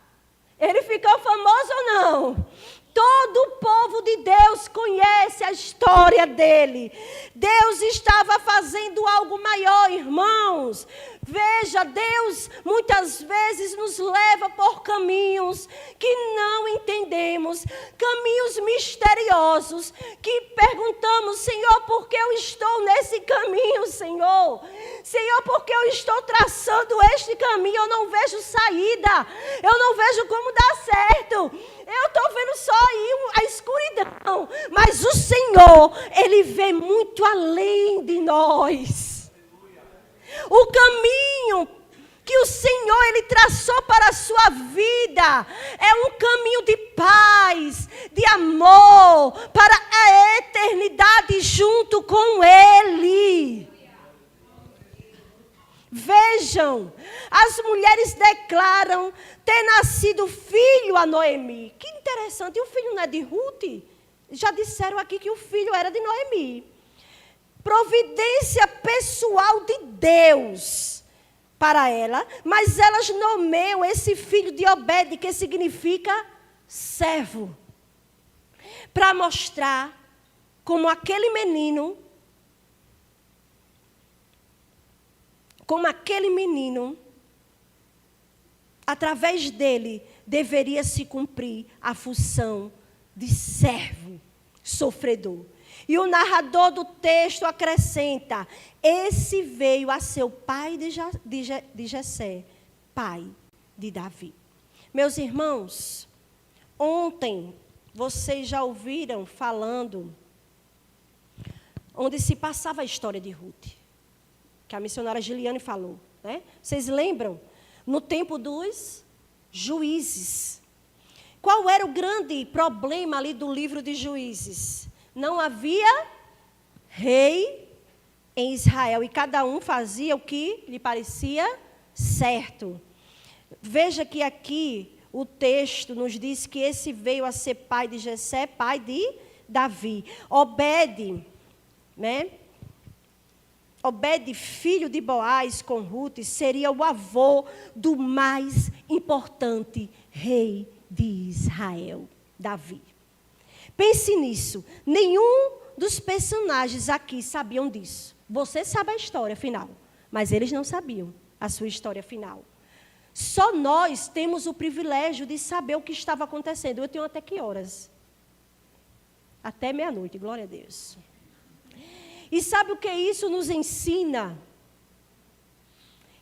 Ele ficou famoso ou não? Todo o povo de Deus conhece a história dele. Deus estava fazendo algo maior, irmãos. Veja, Deus muitas vezes nos leva por caminhos que não entendemos, caminhos misteriosos, que perguntamos, Senhor, por que eu estou nesse caminho, Senhor? Senhor, por que eu estou traçando este caminho? Eu não vejo saída, eu não vejo como dar certo. Eu estou vendo só aí a escuridão, mas o Senhor, Ele vê muito além de nós. O caminho que o Senhor, Ele traçou para a sua vida é um caminho de paz, de amor, para a eternidade junto com Ele. Vejam, as mulheres declaram ter nascido filho a Noemi. Que interessante, e o filho não é de Ruth? Já disseram aqui que o filho era de Noemi. Providência pessoal de Deus para ela, mas elas nomeiam esse filho de Obed, que significa servo, para mostrar como aquele menino, através dele, deveria se cumprir a função de servo, sofredor. E o narrador do texto acrescenta, esse veio a ser o pai de Jessé, pai de Davi. Meus irmãos, ontem vocês já ouviram falando, onde se passava a história de Ruth, que a missionária Giliane falou, né? Vocês lembram? No tempo dos juízes. Qual era o grande problema ali do livro de Juízes? Não havia rei em Israel e cada um fazia o que lhe parecia certo. Veja que aqui o texto nos diz que esse veio a ser pai de Jessé, pai de Davi. Obed, né? Obed, filho de Boaz com Ruth, seria o avô do mais importante rei de Israel, Davi. Pense nisso. Nenhum dos personagens aqui sabiam disso. Você sabe a história final, mas eles não sabiam a sua história final. Só nós temos o privilégio de saber o que estava acontecendo. Eu tenho até que horas? Até meia-noite, glória a Deus. E sabe o que isso nos ensina?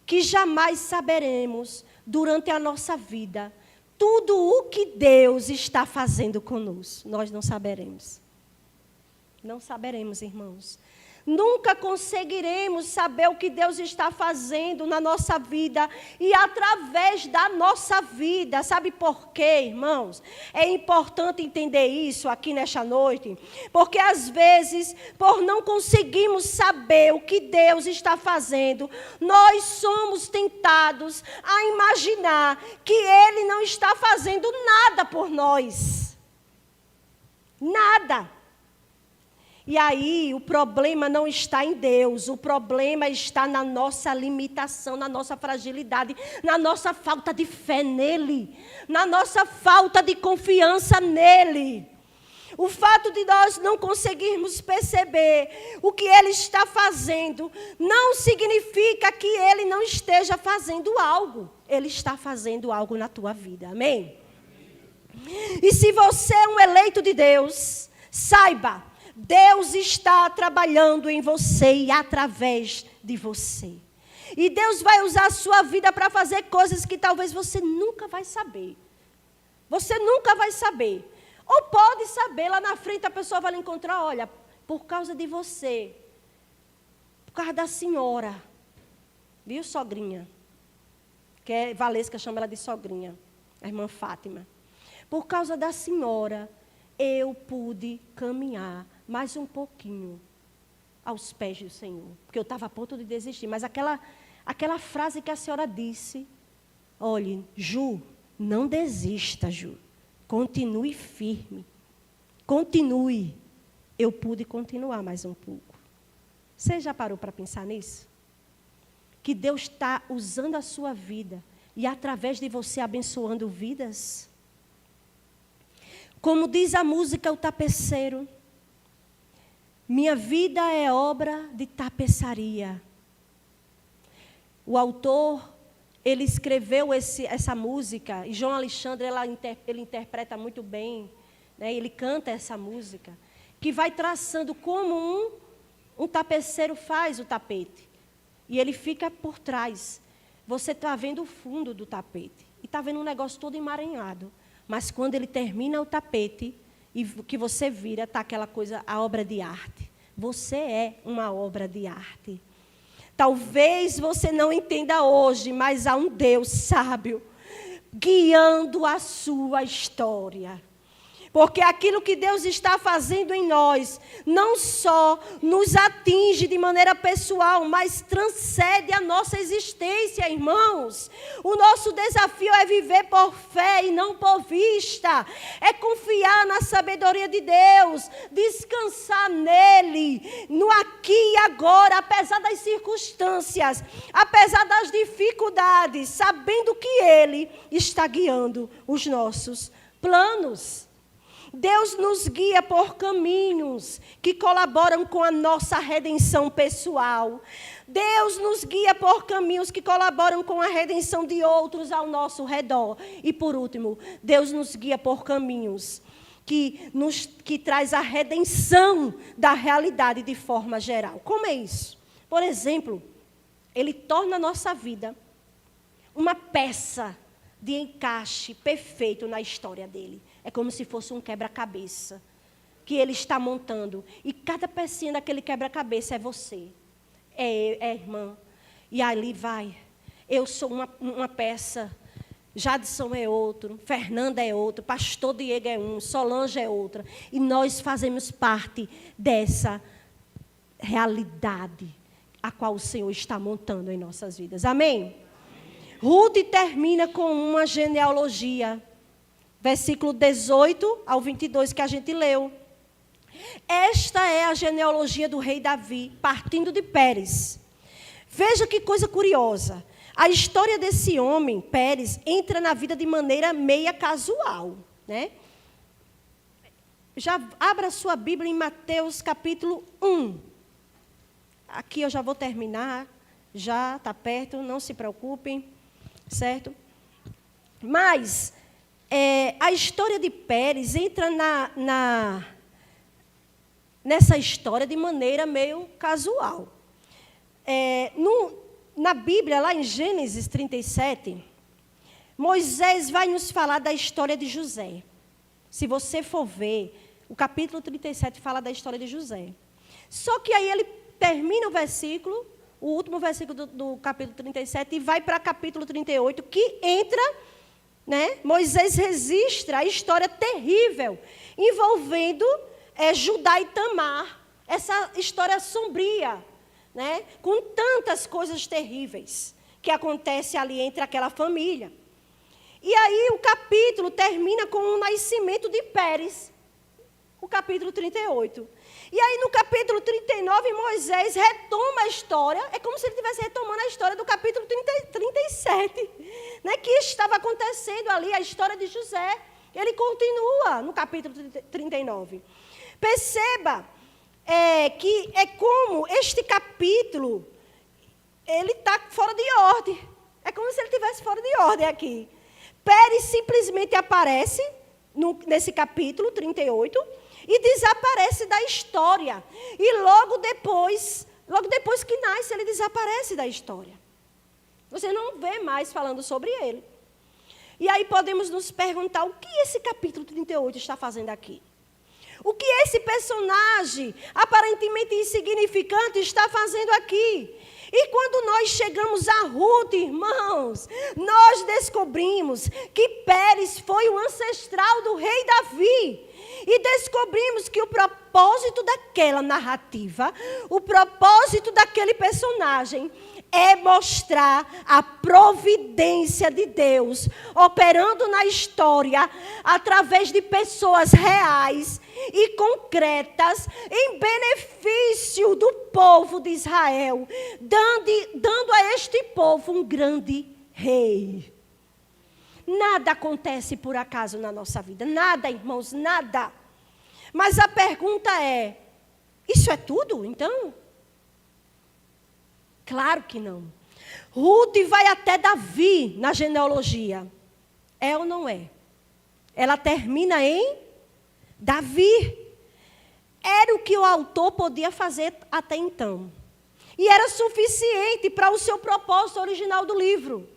Que jamais saberemos, durante a nossa vida, tudo o que Deus está fazendo conosco. Nós não saberemos. Não saberemos, irmãos. Nunca conseguiremos saber o que Deus está fazendo na nossa vida e através da nossa vida. Sabe por quê, irmãos? É importante entender isso aqui nesta noite, porque às vezes, por não conseguirmos saber o que Deus está fazendo, nós somos tentados a imaginar que Ele não está fazendo nada por nós. Nada. E aí, o problema não está em Deus, o problema está na nossa limitação, na nossa fragilidade, na nossa falta de fé nele, na nossa falta de confiança nele. O fato de nós não conseguirmos perceber o que ele está fazendo, não significa que ele não esteja fazendo algo. Ele está fazendo algo na tua vida, amém? E se você é um eleito de Deus, saiba, Deus está trabalhando em você e através de você. E Deus vai usar a sua vida para fazer coisas que talvez você nunca vai saber. Você nunca vai saber. Ou pode saber, lá na frente a pessoa vai lhe encontrar, olha, por causa de você, por causa da senhora, viu, sogrinha? Que é Valesca chama ela de sogrinha, a irmã Fátima. Por causa da senhora, eu pude caminhar mais um pouquinho aos pés do Senhor, porque eu estava a ponto de desistir. Mas aquela frase que a senhora disse, olhe, Ju, não desista, Ju, continue firme, continue. Eu pude continuar mais um pouco. Você já parou para pensar nisso? Que Deus está usando a sua vida e através de você abençoando vidas? Como diz a música O Tapeceiro, minha vida é obra de tapeçaria. O autor, ele escreveu essa música, e João Alexandre, ele interpreta muito bem, né? Ele canta essa música, que vai traçando como um tapeceiro faz o tapete. E ele fica por trás. Você está vendo o fundo do tapete, e está vendo um negócio todo emaranhado. Mas quando ele termina o tapete, e que você vira, está aquela coisa, a obra de arte. Você é uma obra de arte. Talvez você não entenda hoje, mas há um Deus sábio guiando a sua história. Porque aquilo que Deus está fazendo em nós, não só nos atinge de maneira pessoal, mas transcende a nossa existência, irmãos. O nosso desafio é viver por fé e não por vista. É confiar na sabedoria de Deus, descansar nele, no aqui e agora, apesar das circunstâncias, apesar das dificuldades, sabendo que ele está guiando os nossos planos. Deus nos guia por caminhos que colaboram com a nossa redenção pessoal. Deus nos guia por caminhos que colaboram com a redenção de outros ao nosso redor. E por último, Deus nos guia por caminhos que traz a redenção da realidade de forma geral. Como é isso? Por exemplo, Ele torna a nossa vida uma peça de encaixe perfeito na história dele. É como se fosse um quebra-cabeça que ele está montando. E cada pecinha daquele quebra-cabeça é você, é a irmã. E ali vai. Eu sou uma peça, Jadson é outro, Fernanda é outro, Pastor Diego é um, Solange é outra. E nós fazemos parte dessa realidade a qual o Senhor está montando em nossas vidas. Amém? Ruth termina com uma genealogia. Versículo 18 ao 22 que a gente leu. Esta é a genealogia do rei Davi, partindo de Pérez. Veja que coisa curiosa. A história desse homem, Pérez, entra na vida de maneira meia casual, né? Já abra sua Bíblia em Mateus capítulo 1. Aqui eu já vou terminar, já está perto, não se preocupem, certo? Mas a história de Pérez entra nessa história de maneira meio casual. Na Bíblia, lá em Gênesis 37, Moisés vai nos falar da história de José. Se você for ver, o capítulo 37 fala da história de José. Só que aí ele termina o versículo, o último versículo do capítulo 37, e vai para o capítulo 38, que entra, né? Moisés registra a história terrível envolvendo Judá e Tamar. Essa história sombria, né? Com tantas coisas terríveis que acontecem ali entre aquela família. E aí o capítulo termina com o nascimento de Pérez, o capítulo 38. E aí no capítulo 39, Moisés retoma a história, é como se ele estivesse retomando a história do capítulo 37, né, que estava acontecendo ali, a história de José. Ele continua no capítulo 39. Perceba que é como este capítulo, ele está fora de ordem. É como se ele estivesse fora de ordem aqui. Pérez simplesmente aparece nesse capítulo 38 e desaparece da história. E logo depois que nasce, ele desaparece da história. Você não vê mais falando sobre ele. E aí podemos nos perguntar, o que esse capítulo 38 está fazendo aqui? O que esse personagem, aparentemente insignificante, está fazendo aqui? E quando nós chegamos a Ruth, irmãos, nós descobrimos que Pérez foi o ancestral do rei Davi. E descobrimos que o propósito daquela narrativa, o propósito daquele personagem, é mostrar a providência de Deus operando na história através de pessoas reais e concretas em benefício do povo de Israel, dando a este povo um grande rei. Nada acontece por acaso na nossa vida, nada, irmãos, nada. Mas a pergunta é, isso é tudo, então? Claro que não. Ruth vai até Davi na genealogia. É ou não é? Ela termina em Davi. Era o que o autor podia fazer até então. E era suficiente para o seu propósito original do livro.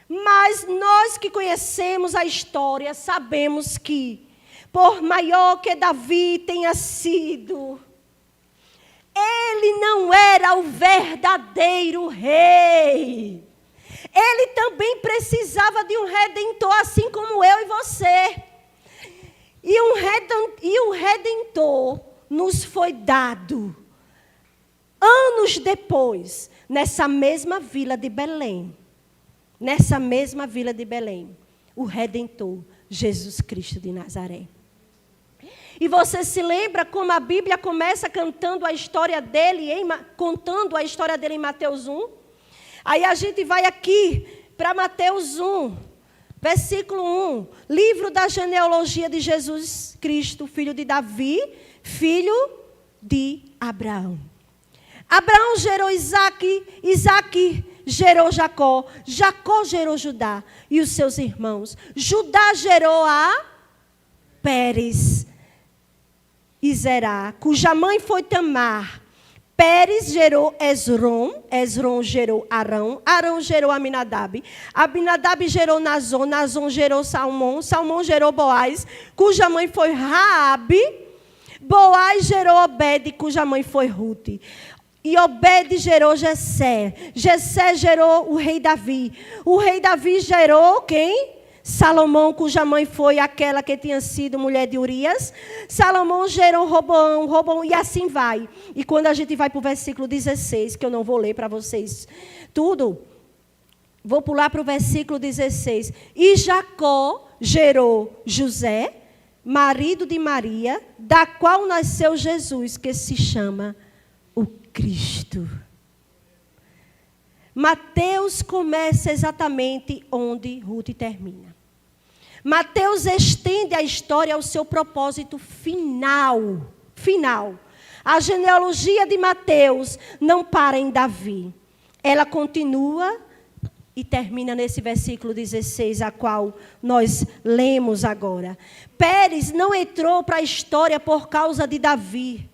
Mas nós que conhecemos a história, sabemos que, por maior que Davi tenha sido, ele não era o verdadeiro rei. Ele também precisava de um redentor, assim como eu e você. E o redentor nos foi dado anos depois, nessa mesma vila de Belém. Nessa mesma vila de Belém, o Redentor, Jesus Cristo de Nazaré. E você se lembra como a Bíblia começa contando a história dele em Mateus 1? Aí a gente vai aqui para Mateus 1, versículo 1. Livro da genealogia de Jesus Cristo, filho de Davi, filho de Abraão. Abraão gerou Isaque gerou Jacó, Jacó gerou Judá e os seus irmãos. Judá gerou a Pérez e Zerá, cuja mãe foi Tamar. Pérez gerou Esrom, Esrom gerou Arão, Arão gerou Aminadab, Aminadab gerou Nazon, Nazon gerou Salmão, Salmão gerou Boaz, cuja mãe foi Raabe, Boaz gerou Obed, cuja mãe foi Ruth. E Obed gerou Jessé. Jessé gerou o rei Davi. O rei Davi gerou quem? Salomão, cuja mãe foi aquela que tinha sido mulher de Urias. Salomão gerou Roboão, e assim vai. E quando a gente vai para o versículo 16, que eu não vou ler para vocês tudo, vou pular para o versículo 16. E Jacó gerou José, marido de Maria, da qual nasceu Jesus, que se chama Cristo. Mateus começa exatamente onde Ruth termina. Mateus estende a história ao seu propósito final. A genealogia de Mateus não para em Davi. Ela continua e termina nesse versículo 16, a qual nós lemos agora. Pérez não entrou para a história por causa de Davi.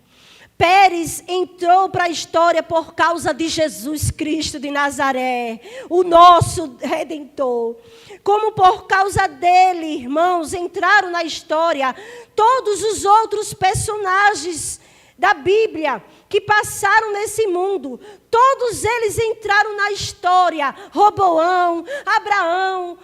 Pérez entrou para a história por causa de Jesus Cristo de Nazaré, o nosso Redentor. Como por causa dele, irmãos, entraram na história todos os outros personagens da Bíblia que passaram nesse mundo. Todos eles entraram na história. Roboão, Abraão,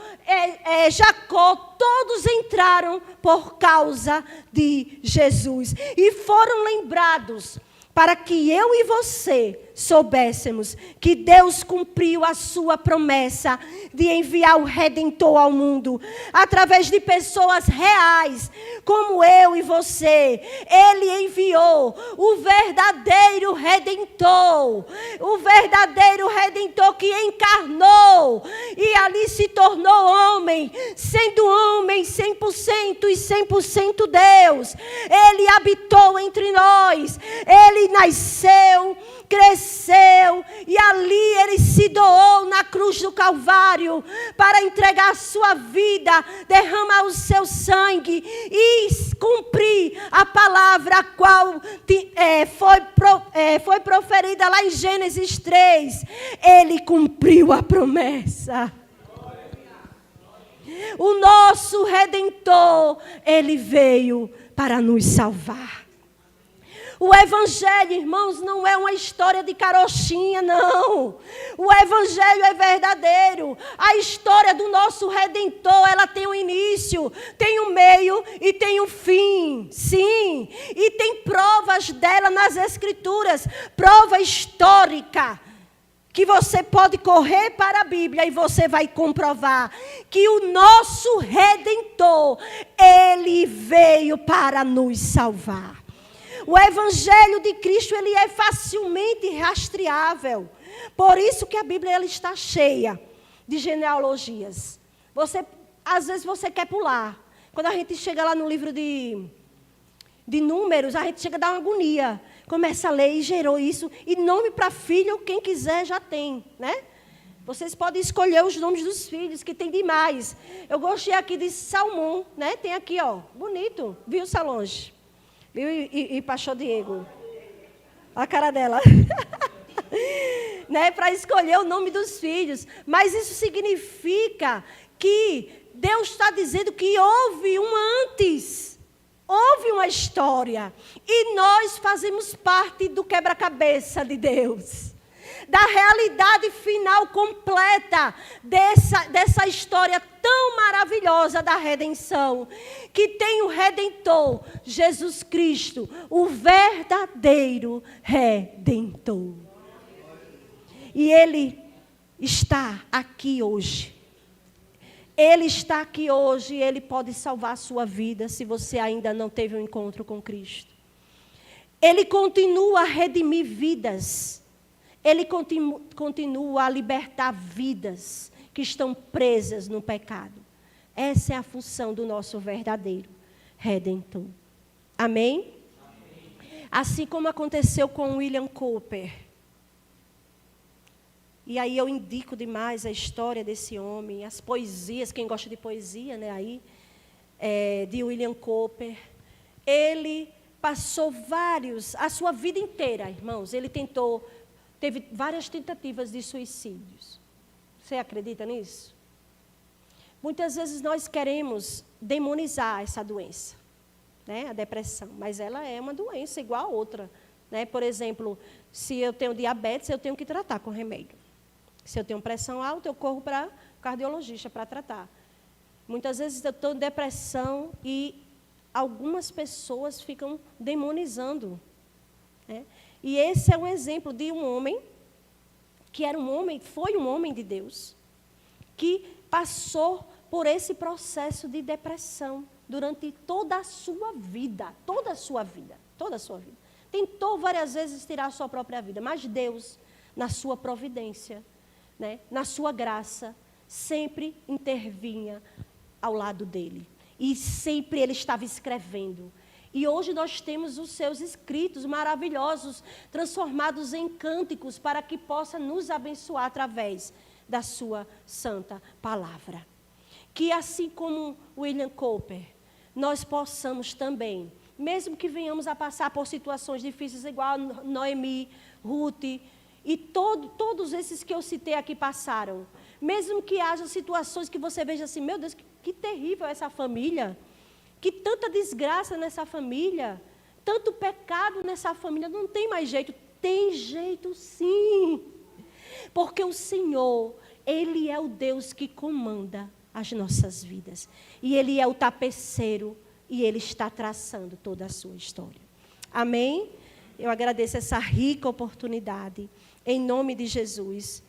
Jacó, todos entraram por causa de Jesus. E foram lembrados para que eu e você soubéssemos que Deus cumpriu a sua promessa de enviar o Redentor ao mundo, através de pessoas reais, como eu e você. Ele enviou o verdadeiro Redentor que encarnou e ali se tornou homem, sendo homem 100% e 100% Deus. Ele habitou entre nós, ele nasceu, cresceu e ali ele se doou na cruz do Calvário para entregar a sua vida, derramar o seu sangue e cumprir a palavra a qual foi proferida lá em Gênesis 3. Ele cumpriu a promessa. O nosso Redentor, ele veio para nos salvar. O Evangelho, irmãos, não é uma história de carochinha, não. O Evangelho é verdadeiro. A história do nosso Redentor, ela tem um início, tem um meio e tem um fim. Sim, e tem provas dela nas Escrituras. Prova histórica. Que você pode correr para a Bíblia e você vai comprovar que o nosso Redentor, ele veio para nos salvar. O Evangelho de Cristo, ele é facilmente rastreável. Por isso que a Bíblia ela está cheia de genealogias. Às vezes você quer pular. Quando a gente chega lá no livro de Números, a gente chega a dar uma agonia. Começa a ler e gerou isso. E nome para filho, quem quiser já tem, né? Vocês podem escolher os nomes dos filhos, que tem demais. Eu gostei aqui de Salmão, né? Tem aqui, ó, bonito. Viu, Salonge? Viu? E Pastor Diego? A cara dela. Né? Para escolher o nome dos filhos. Mas isso significa que Deus está dizendo que houve um antes. Houve uma história. E nós fazemos parte do quebra-cabeça de Deus. Da realidade final completa dessa história tão maravilhosa da redenção. Que tem o Redentor, Jesus Cristo, o verdadeiro Redentor. E Ele está aqui hoje. Ele está aqui hoje e Ele pode salvar a sua vida se você ainda não teve um encontro com Cristo. Ele continua a redimir vidas. Ele continua a libertar vidas que estão presas no pecado. Essa é a função do nosso verdadeiro Redentor. Amém? Assim como aconteceu com William Cowper. E aí eu indico demais a história desse homem, as poesias, quem gosta de poesia, né, de William Cowper. Ele passou a sua vida inteira, irmãos, teve várias tentativas de suicídios. Você acredita nisso? Muitas vezes nós queremos demonizar essa doença, né, a depressão, mas ela é uma doença igual a outra. Né? Por exemplo, se eu tenho diabetes, eu tenho que tratar com remédio. Se eu tenho pressão alta, eu corro para o cardiologista para tratar. Muitas vezes eu estou em depressão e algumas pessoas ficam demonizando. Né? E esse é um exemplo de um homem, foi um homem de Deus, que passou por esse processo de depressão durante toda a sua vida. Tentou várias vezes tirar a sua própria vida, mas Deus, na sua providência, né, na sua graça, sempre intervinha ao lado dele. E sempre ele estava escrevendo. E hoje nós temos os seus escritos maravilhosos, transformados em cânticos, para que possa nos abençoar através da sua santa palavra. Que assim como William Cowper, nós possamos também, mesmo que venhamos a passar por situações difíceis, igual Noemi, Ruth, e todos esses que eu citei aqui passaram, mesmo que haja situações que você veja assim, meu Deus, que terrível essa família, que tanta desgraça nessa família, tanto pecado nessa família, não tem mais jeito. Tem jeito sim, porque o Senhor, Ele é o Deus que comanda as nossas vidas, e Ele é o tapeceiro, e Ele está traçando toda a sua história. Amém? Eu agradeço essa rica oportunidade, em nome de Jesus.